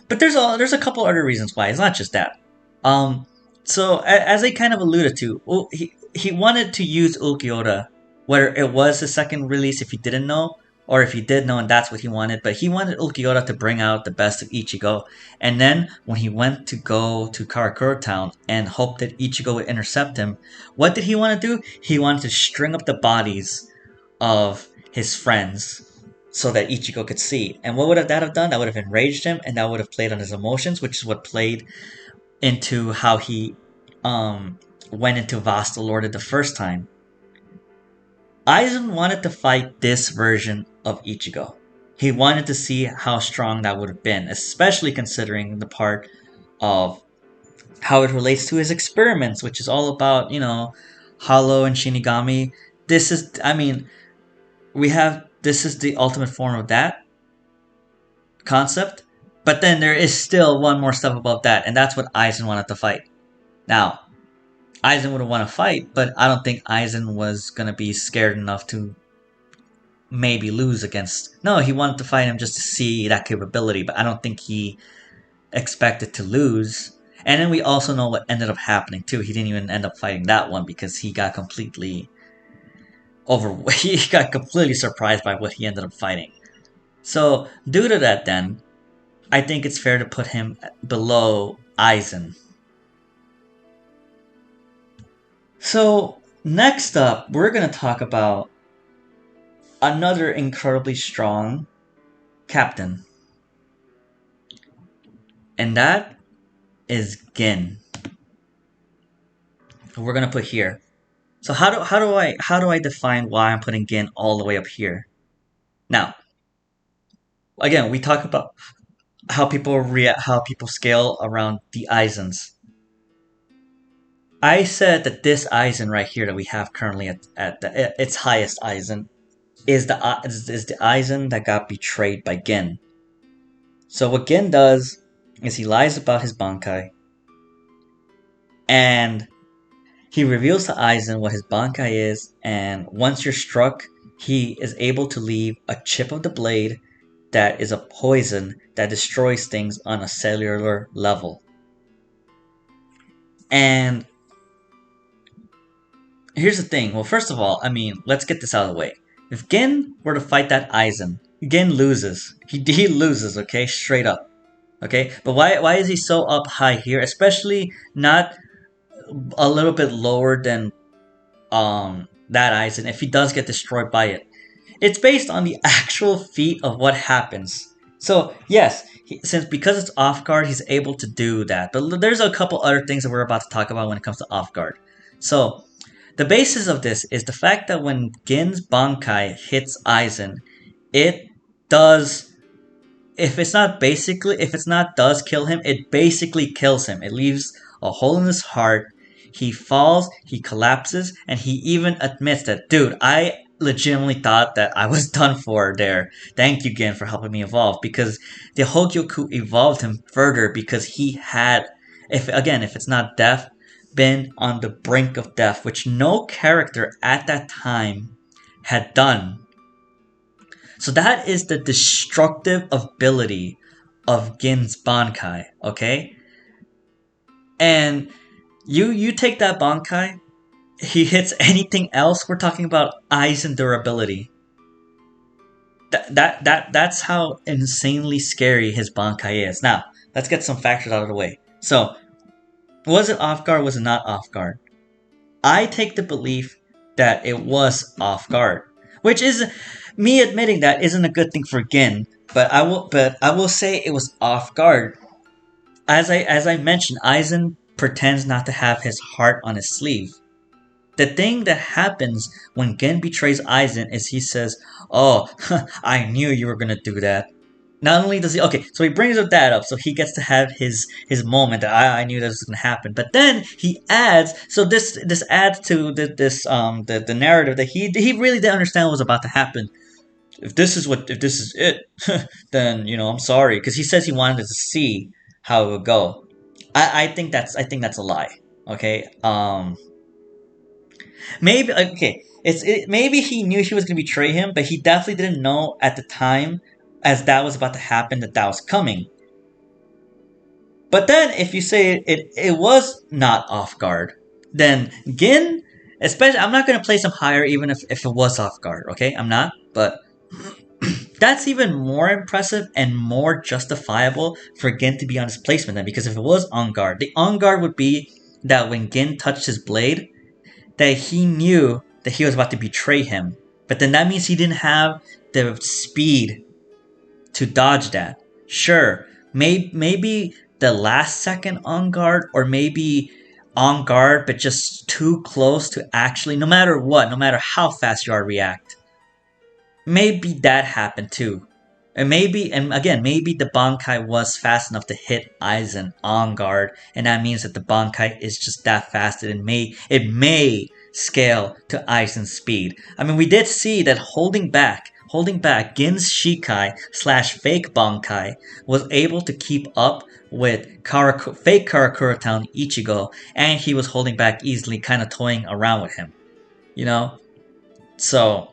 But there's a couple other reasons why. It's not just that. Um, so as I kind of alluded to, he wanted to use Ulquiorra, whether it was his second release if he didn't know, or if he did know and that's what he wanted. But he wanted Ulquiorra to bring out the best of Ichigo. And then when he went to go to Karakura Town and hoped that Ichigo would intercept him, what did he want to do? He wanted to string up the bodies of his friends so that Ichigo could see. And what would that have done? That would have enraged him, and that would have played on his emotions, which is what played into how he went into Vasta Lord the first time. Aizen wanted to fight this version of Ichigo. He wanted to see how strong that would have been, especially considering the part of how it relates to his experiments, which is all about, Hollow and Shinigami. This is the ultimate form of that concept. But then there is still one more step above that, and that's what Aizen wanted to fight. Now, Aizen would want to fight, but I don't think Aizen was gonna be scared enough to maybe lose against. No, he wanted to fight him just to see that capability, but I don't think he expected to lose. And then we also know what ended up happening too. He didn't even end up fighting that one because he got completely he got completely surprised by what he ended up fighting. So due to that, then I think it's fair to put him below Aizen. So next up, we're gonna talk about another incredibly strong captain, and that is Gin. We're gonna put here. So how do I define why I'm putting Gin all the way up here? Now, again, we talk about how people react, how people scale around the Aizens. I said that this Aizen right here that we have currently at its highest Aizen is the Aizen that got betrayed by Gin. So what Gin does is he lies about his Bankai, and he reveals to Aizen what his Bankai is, and once you're struck, he is able to leave a chip of the blade that is a poison that destroys things on a cellular level. And here's the thing. Well, first of all, I mean, let's get this out of the way. If Gin were to fight that Aizen, Gin loses. He loses, okay? Straight up. Okay? But why is he so up high here? Especially not a little bit lower than that Aizen if he does get destroyed by it. It's based on the actual feat of what happens. So yes, because it's off guard, he's able to do that. But there's a couple other things that we're about to talk about when it comes to off guard. So the basis of this is the fact that when Gin's Bankai hits Aizen, it does. If it's not does kill him, it basically kills him. It leaves a hole in his heart. He falls, he collapses, and he even admits that, dude, I legitimately thought that I was done for there. Thank you, Gin, for helping me evolve. Because the Hogyoku evolved him further because he had, if it's not death, been on the brink of death, which no character at that time had done. So that is the destructive ability of Gin's Bankai, okay? And you take that Bankai, he hits anything else, we're talking about Aizen durability. That's how insanely scary his Bankai is. Now, let's get some factors out of the way. So, was it off guard? Was it not off guard? I take the belief that it was off guard, which is me admitting that isn't a good thing for Gin. But I will say it was off guard. As I mentioned, Aizen pretends not to have his heart on his sleeve. The thing that happens when Gin betrays Aizen is he says, "Oh, I knew you were gonna do that." Not only does he so he brings up that up, so he gets to have his moment that I knew that was gonna happen. But then he adds, so this adds to the narrative that he really didn't understand what was about to happen. If this is it, then I'm sorry, because he says he wanted to see how it would go. I think that's a lie. Okay. Maybe maybe he knew he was gonna betray him, but he definitely didn't know at the time, as that was about to happen, that was coming. But then, if you say it was not off guard, then Gin, especially, I'm not gonna place him higher, even if it was off guard. Okay, I'm not, but that's even more impressive and more justifiable for Gin to be on his placement then, because if it was on guard, the on guard would be that when Gin touched his blade, that he knew that he was about to betray him. But then that means he didn't have the speed to dodge that. Sure, maybe the last second on guard, or maybe on guard but just too close to actually, no matter what, no matter how fast you are, react. Maybe that happened too. And maybe the Bankai was fast enough to hit Aizen on guard, and that means that the Bankai is just that fast that it may scale to Aizen's speed. I mean, we did see that holding back holding back Gin's Shikai slash fake Bankai, was able to keep up with fake Karakura Town Ichigo, and he was holding back easily, kind of toying around with him. You know? So,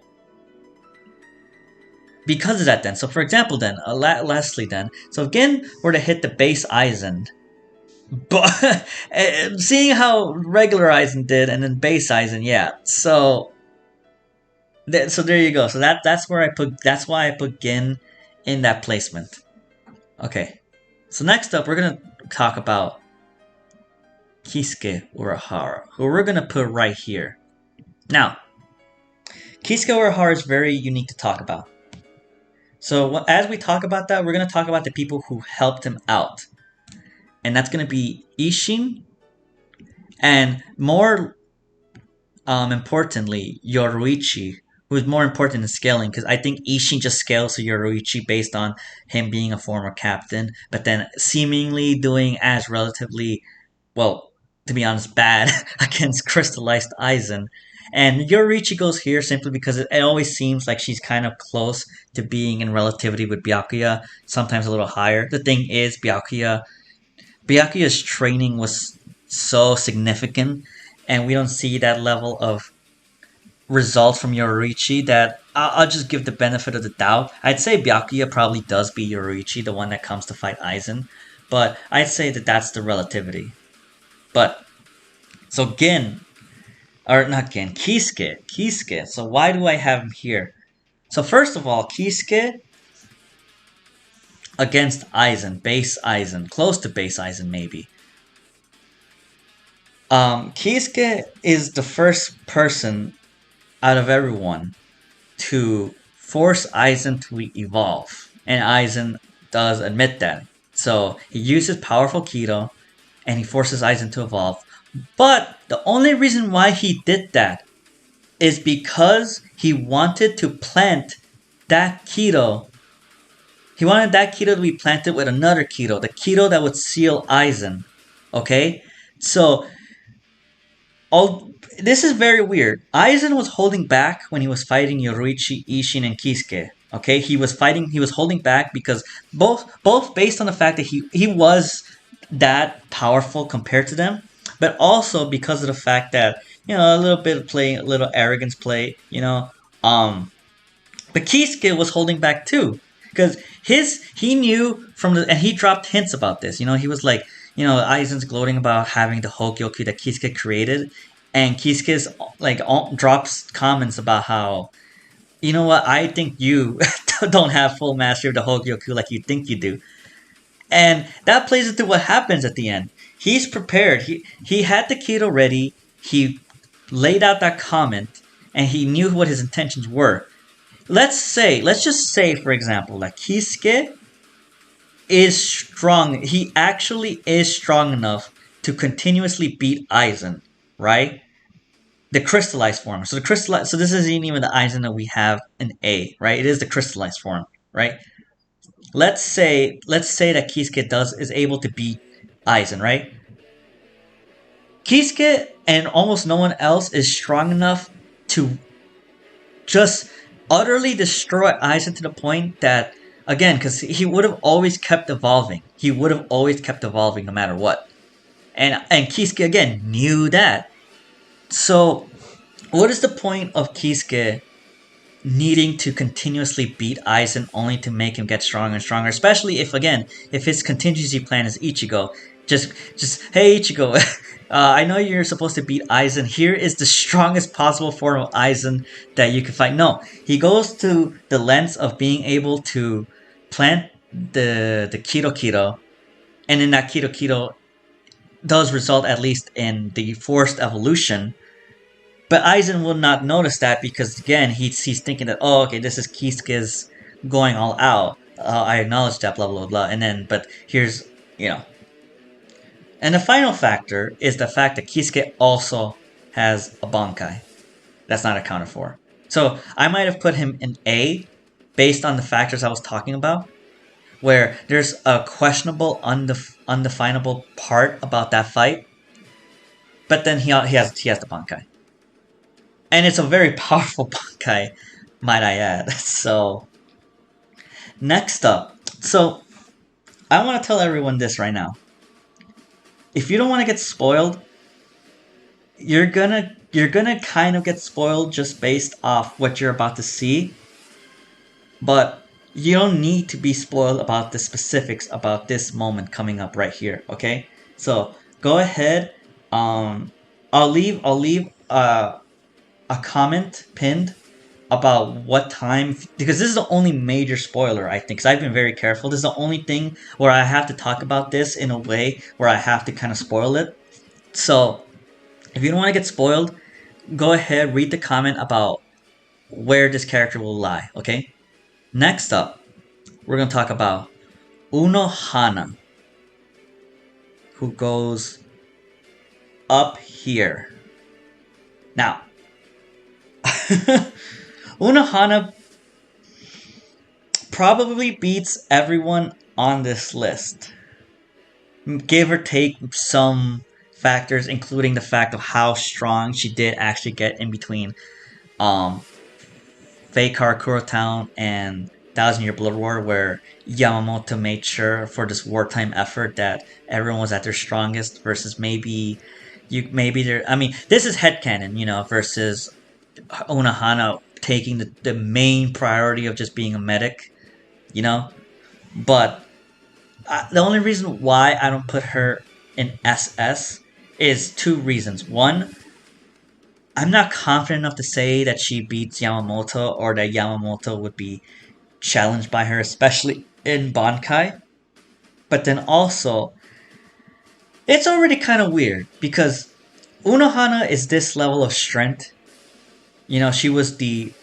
because of that then, so for example then, lastly then, so if Gin were to hit the base Aizen, but seeing how regular Aizen did and then base Aizen, yeah, so there you go. So that's where that's why I put Gin in that placement. Okay. So next up we're gonna talk about Kisuke Urahara, who we're gonna put right here. Now, Kisuke Urahara is very unique to talk about. So as we talk about that, we're gonna talk about the people who helped him out. And that's gonna be Ishin and more importantly, Yoruichi, who is more important in scaling, because I think Ishin just scales to Yoruichi based on him being a former captain, but then seemingly doing as relatively, well, to be honest, bad against crystallized Aizen. And Yoruichi goes here simply because it always seems like she's kind of close to being in relativity with Byakuya, sometimes a little higher. The thing is, Byakuya's training was so significant, and we don't see that level of results from Yoruichi that I'll just give the benefit of the doubt. I'd say Byakuya probably does beat Yoruichi, the one that comes to fight Aizen, but I'd say that that's the relativity. But, so Gin, or not Gin, Kisuke. So why do I have him here? So first of all, Kisuke against Aizen, base Aizen, close to base Aizen maybe. Kisuke is the first person out of everyone to force Aizen to evolve. And Aizen does admit that. So he uses powerful Kido and he forces Aizen to evolve. But the only reason why he did that is because he wanted to plant that Kido. He wanted that Kido to be planted with another Kido, the Kido that would seal Aizen. Okay? So, this is very weird. Aizen was holding back when he was fighting Yoruichi, Ishin, and Kisuke. Okay? He was holding back because both based on the fact that he was that powerful compared to them, but also because of the fact that, a little bit of play, a little arrogance play, but Kisuke was holding back too. Because he knew and he dropped hints about this. He was like, Aizen's gloating about having the Hogyoku that Kisuke created. And Kisuke's like drops comments about how, you know what, I think you don't have full mastery of the Hogyoku like you think you do. And that plays into what happens at the end. He's prepared. He had the Kido ready. He laid out that comment. And he knew what his intentions were. Let's just say, for example, that Kisuke is strong. He actually is strong enough to continuously beat Aizen, right? The crystallized form. So this isn't even the Aizen that we have in A, right? It is the crystallized form, right? Let's say that Kisuke is able to beat Aizen, right? Kisuke and almost no one else is strong enough to just utterly destroy Aizen to the point that, again, because he would have always kept evolving. He would have always kept evolving no matter what. And Kisuke, again, knew that. So, what is the point of Kisuke needing to continuously beat Aizen only to make him get stronger and stronger? Especially if his contingency plan is Ichigo. Just hey Ichigo, I know you're supposed to beat Aizen. Here is the strongest possible form of Aizen that you can fight. No, he goes to the lengths of being able to plant the Kido, and then that Kido does result at least in the forced evolution. But Aizen will not notice that because again he's thinking that, oh, okay, this is Kisuke's going all out. I acknowledge that, blah blah blah. And then but here's And the final factor is the fact that Kisuke also has a Bankai. That's not accounted for. So I might have put him in A based on the factors I was talking about, where there's a questionable, undefinable part about that fight, but then he has the Bankai. And it's a very powerful Bankai, might I add. So next up, so I want to tell everyone this right now. If you don't want to get spoiled, you're gonna kind of get spoiled just based off what you're about to see, but you don't need to be spoiled about the specifics about this moment coming up right here. Okay, so go ahead. Um, I'll leave a comment pinned about what time, because this is the only major spoiler I think. Because I've been very careful. This is the only thing where I have to talk about this in a way where I have to kind of spoil it. So if you don't want to get spoiled, go ahead, read the comment about where this character will lie, okay? Next up, we're going to talk about Unohana, who goes up here. Now, Unohana probably beats everyone on this list. Give or take some factors, including the fact of how strong she did actually get in between um, Fakar Kurotown and Thousand Year Blood War, where Yamamoto made sure for this wartime effort that everyone was at their strongest, versus maybe there. I mean, this is headcanon, versus Unohana taking the main priority of just being a medic, you know. But the only reason why I don't put her in SS is two reasons. One, I'm not confident enough to say that she beats Yamamoto, or that Yamamoto would be challenged by her, especially in Bankai. But then also, it's already kind of weird because Unohana is this level of strength. She was the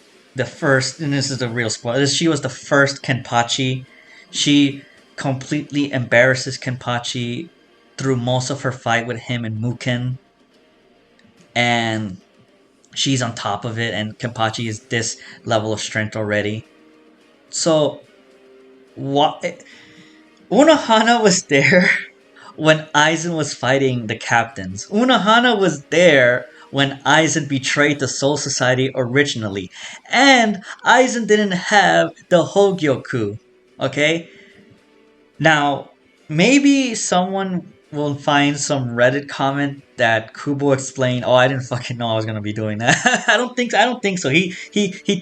first, and this is the real spoiler. She was the first Kenpachi. She completely embarrasses Kenpachi through most of her fight with him and Muken, and she's on top of it. And Kenpachi is this level of strength already. So, what? Unohana was there when Aizen was fighting the captains. Unohana was there when Aizen betrayed the Soul Society originally. And Aizen didn't have the Hogyoku. Okay? Now, maybe someone will find some Reddit comment that Kubo explained, "Oh, I didn't fucking know I was gonna be doing that." I don't think so. He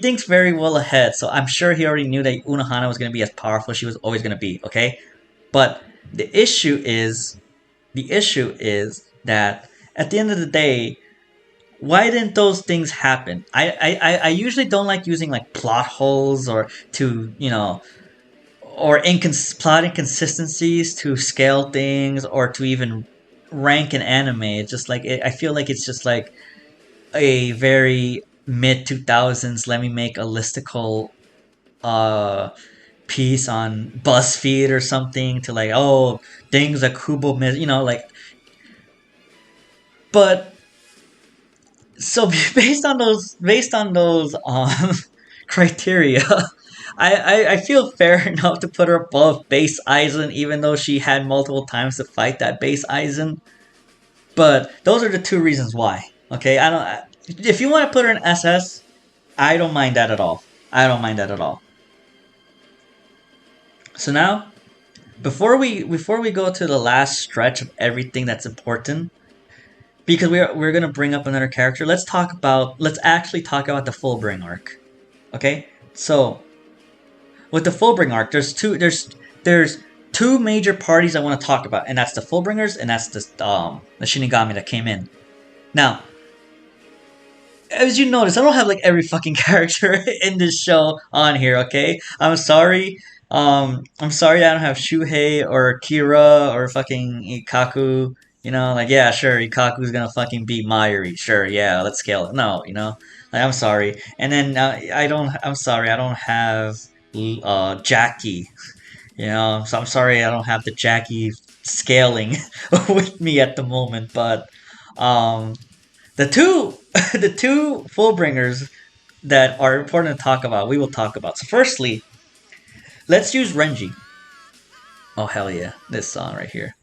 thinks very well ahead, so I'm sure he already knew that Unohana was gonna be as powerful as she was always gonna be, okay? But the issue is that at the end of the day, why didn't those things happen? I usually don't like using like plot holes or to or plot inconsistencies to scale things or to even rank an anime. It's just like I feel like it's just like a very mid 2000s. Let me make a listicle uh piece on BuzzFeed or something to like, oh, things that Kubo missed, like. But so based on those criteria, I feel fair enough to put her above base Aizen, even though she had multiple times to fight that base Aizen. But those are the two reasons why. Okay, I don't. If you want to put her in SS, I don't mind that at all. I don't mind that at all. So now, before we go to the last stretch of everything that's important, because we're gonna bring up another character. Let's actually talk about the Fullbring Arc. Okay, so with the Fullbring Arc, there's two major parties I want to talk about, and that's the Fullbringers and that's the Shinigami that came in. Now, as you notice, I don't have like every fucking character in this show on here. Okay, I'm sorry. I'm sorry I don't have Shuhei or Kira or fucking Ikaku. Like, yeah, sure, Ikaku's gonna fucking beat Mayuri. Sure, yeah, let's scale it. No, like, I'm sorry. And then I'm sorry, I don't have Jackie. So I'm sorry I don't have the Jackie scaling with me at the moment. But um, the two the two Fullbringers that are important to talk about, we will talk about. So firstly, let's use Renji. Oh hell yeah, this song right here.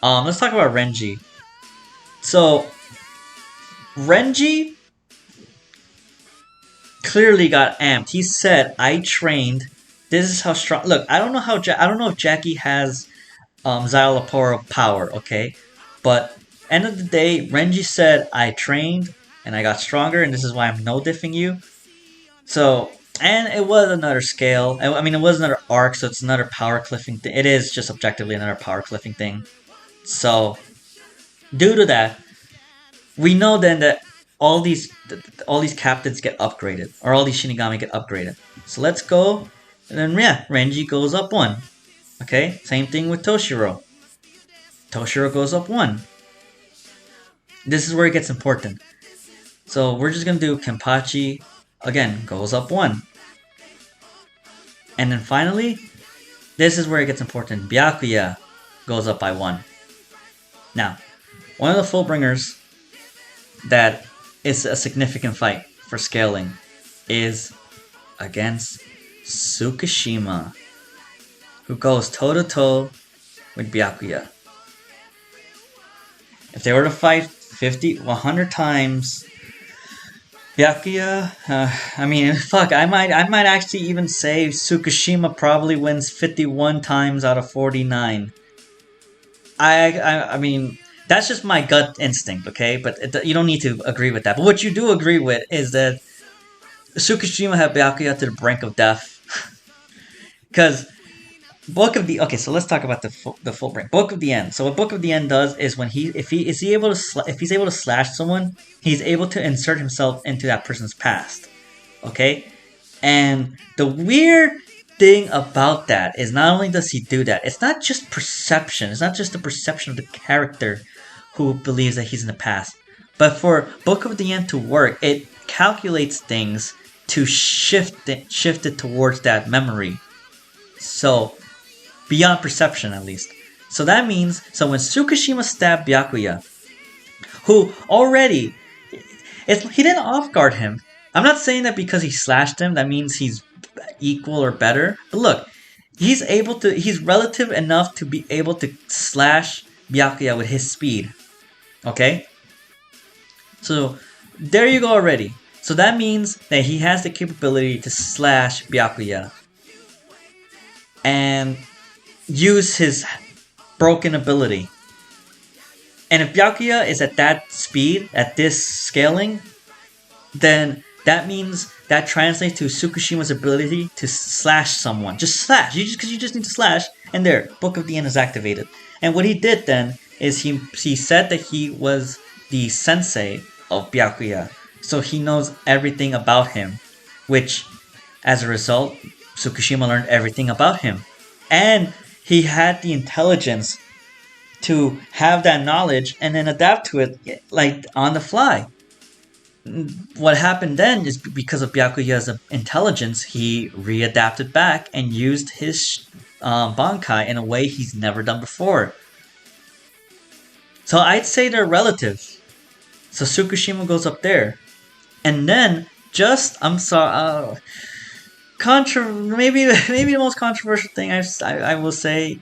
Let's talk about Renji. So Renji clearly got amped. He said, "I trained. This is how strong." Look, I don't know how. I don't know if Jackie has Xyloporo power. Okay, but end of the day, Renji said, "I trained and I got stronger, and this is why I'm no diffing you." So, and it was another scale. I mean, it was another arc, so it's another power cliffing thing. It is just objectively another power cliffing thing. So, due to that, we know then that all these captains get upgraded, or all these Shinigami get upgraded. So let's go, and then yeah, Renji goes up one. Okay, same thing with Toshiro. Toshiro goes up one. This is where it gets important. So we're just gonna do Kenpachi again, goes up one. And then finally, this is where it gets important. Byakuya goes up by one. Now, one of the Fullbringers that is a significant fight for scaling is against Tsukishima, who goes toe to toe with Byakuya. If they were to fight 50, 100 times, Byakuya, I mean, fuck, I might actually even say Tsukishima probably wins 51 times out of 49. I mean, that's just my gut instinct, okay? But you don't need to agree with that. But what you do agree with is that Tsukishima had Byakuya to the brink of death. Because Book of the okay, so let's talk about the Fullbring Book of the End. So what Book of the End does is when if he's able to slash someone, he's able to insert himself into that person's past. Okay, and the weird thing about that is not only does he do that, it's not just perception. It's not just the perception of the character who believes that he's in the past, but for Book of the End to work, it calculates things to shift it towards that memory. So beyond perception, at least. So that means, so when Tsukishima stabbed Byakuya, who already, he didn't off guard him. I'm not saying that because he slashed him, that means he's equal or better. But look, he's relative enough to be able to slash Byakuya with his speed. Okay? So, there you go already. So that means that he has the capability to slash Byakuya. And use his broken ability. And if Byakuya is at that speed, at this scaling, then that means that translates to Tsukushima's ability to slash someone. Just slash. You just need to slash, and there, Book of the End is activated. And what he did then is he said that he was the sensei of Byakuya, so he knows everything about him, which, as a result, Tsukushima learned everything about him. And he had the intelligence to have that knowledge and then adapt to it like on the fly. What happened then is because of Byakuya's intelligence, he readapted back and used his Bankai in a way he's never done before. So I'd say they're relative. So Tsukushima goes up there. And then, I'm sorry, maybe the most controversial thing I will say,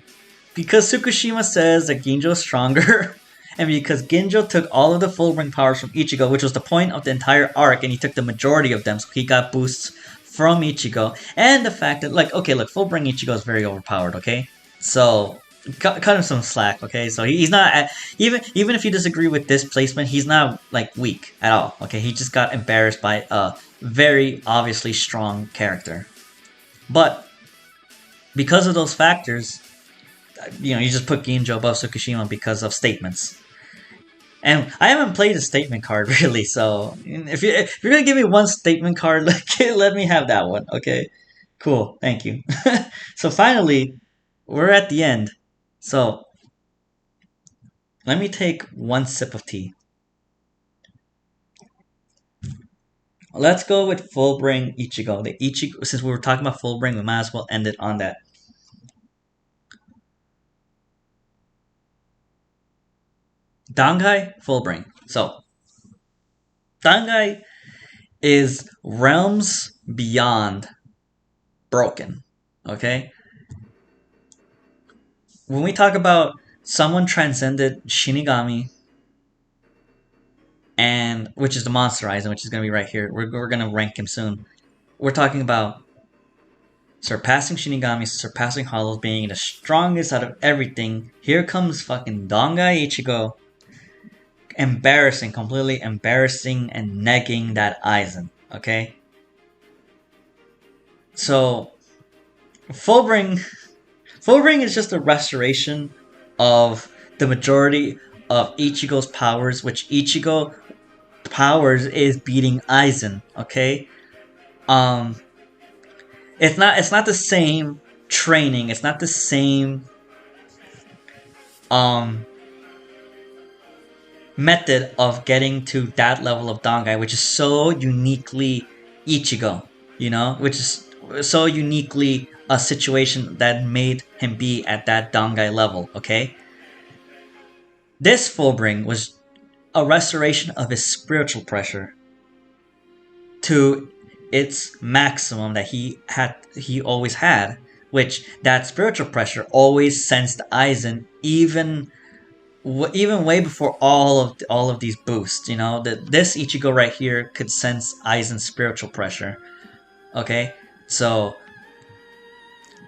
because Tsukushima says that Ginjo is stronger, and because Ginjo took all of the Fullbring powers from Ichigo, which was the point of the entire arc, and he took the majority of them, so he got boosts from Ichigo, and the fact that, like, okay, look, Fullbring Ichigo is very overpowered, okay? So, cut him some slack, okay? So he's not, even if you disagree with this placement, he's not, like, weak at all, okay? He just got embarrassed by a very obviously strong character. But, because of those factors, you just put Ginjo above Tsukushima because of statements. And I haven't played a statement card really, so if you're gonna give me one statement card, let me have that one, okay? Cool, thank you. So finally, we're at the end. So let me take one sip of tea. Let's go with Fullbring Ichigo. Since we were talking about Fullbring, we might as well end it on that. Dangai, Fullbring. So, Dangai is realms beyond broken. Okay? When we talk about someone transcended Shinigami, and which is the Monster Aizen, which is going to be right here. We're going to rank him soon. We're talking about surpassing Shinigamis, surpassing Hollows, being the strongest out of everything. Here comes fucking Dongai Ichigo, completely embarrassing and negging that Aizen. Okay, so Fullbring, Fullbring is just a restoration of the majority of Ichigo's powers, which Ichigo powers is beating Aizen. Okay, um, it's not the same training. It's not the same um method of getting to that level of Dangai, which is so uniquely Ichigo, which is so uniquely a situation that made him be at that Dangai level, okay? This Fullbring was a restoration of his spiritual pressure to its maximum that he always had, which that spiritual pressure always sensed Aizen even way before all of these boosts, that this Ichigo right here could sense Aizen's spiritual pressure. Okay, so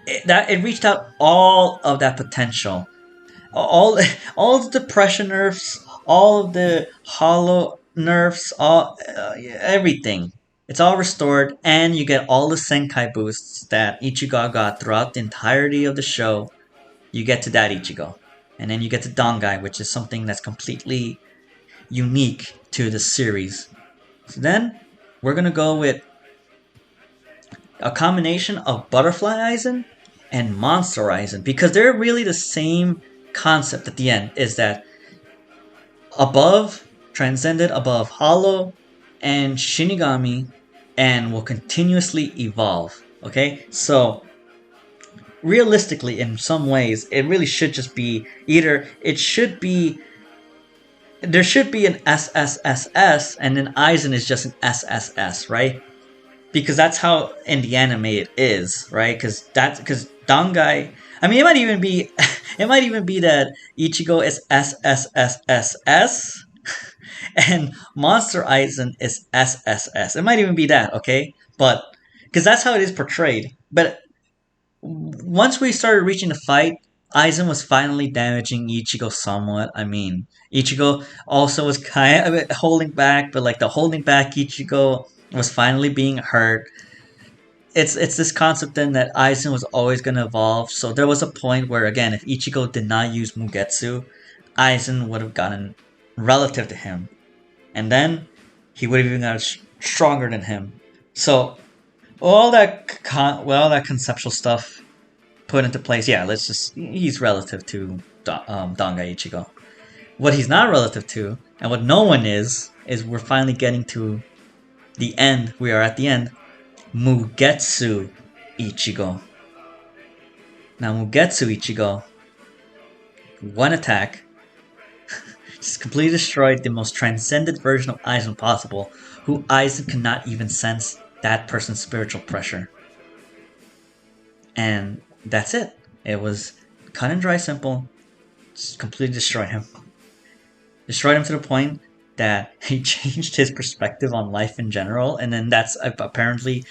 it reached out all of that potential, all all of the depression nerfs, all of the hollow nerfs, all everything. It's all restored, and you get all the Senkai boosts that Ichigo got throughout the entirety of the show. You get to that Ichigo. And then you get to Dangai, which is something that's completely unique to the series. So then, we're gonna go with a combination of Butterfly Aizen and Monster Aizen, because they're really the same concept at the end, is that above, transcended above Hollow and Shinigami, and will continuously evolve. Okay? So, realistically, in some ways, it really should just be either there should be an SSSS, and then Aizen is just an SSS, right? Because that's how in the anime it is, right? Because Dangai. I mean, it might even be that Ichigo is SSSSS, and Monster Aizen is SSS. It might even be that, okay? But because that's how it is portrayed. But once we started reaching the fight, Aizen was finally damaging Ichigo somewhat. I mean, Ichigo also was kind of holding back, but like the holding back Ichigo was finally being hurt. It's this concept then that Aizen was always going to evolve. So there was a point where, again, if Ichigo did not use Mugetsu, Aizen would have gotten relative to him, and then he would have even gotten stronger than him. So all that conceptual stuff put into place, yeah, he's relative to Dangai Ichigo. What he's not relative to, and what no one is we're finally getting to the end. We are at the end. Mugetsu Ichigo. Now, Mugetsu Ichigo, one attack, just completely destroyed the most transcendent version of Aizen possible, who Aizen cannot even sense that person's spiritual pressure. And that's it. It was cut and dry simple. Just completely destroyed him. Destroyed him to the point that he changed his perspective on life in general, and then that's apparently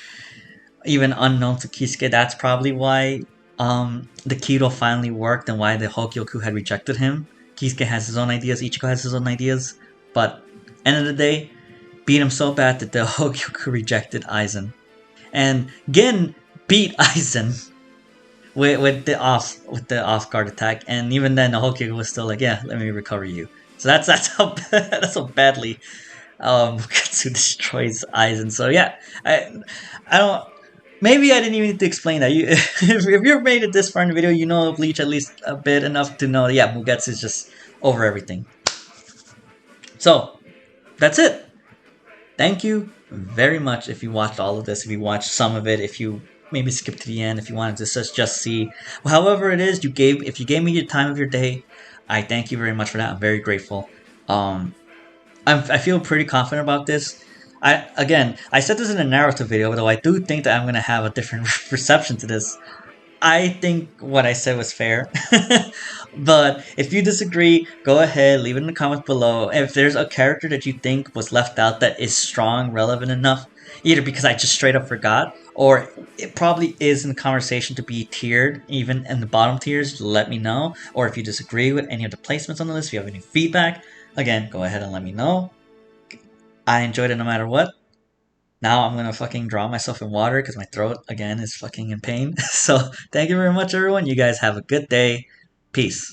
even unknown to Kisuke. That's probably why the Kido finally worked and why the Hokyoku had rejected him. Kisuke has his own ideas, Ichigo has his own ideas, but end of the day, beat him so bad that the Hokyoku rejected Aizen. And Gin beat Aizen with the off guard attack, and even then the Hokyoku was still like, yeah, let me recover you. So that's how badly Katsu destroys Aizen. So yeah, I don't. Maybe I didn't even need to explain that. If you've made it this far in the video, you know Bleach at least a bit enough to know. Yeah, Mugetsu is just over everything. So that's it. Thank you very much if you watched all of this. If you watched some of it, if you maybe skip to the end, if you wanted to just see, however it is if you gave me your time of your day, I thank you very much for that. I'm very grateful. I feel pretty confident about this. I said this in a narrative video, though I do think that I'm gonna have a different reception to this. I think what I said was fair. But if you disagree, go ahead, leave it in the comments below. If there's a character that you think was left out that is strong, relevant enough, either because I just straight up forgot, or it probably is in the conversation to be tiered, even in the bottom tiers, let me know. Or if you disagree with any of the placements on the list, if you have any feedback, again, go ahead and let me know. I enjoyed it no matter what. Now I'm gonna fucking drown myself in water because my throat again is fucking in pain. So thank you very much, everyone. You guys have a good day. Peace.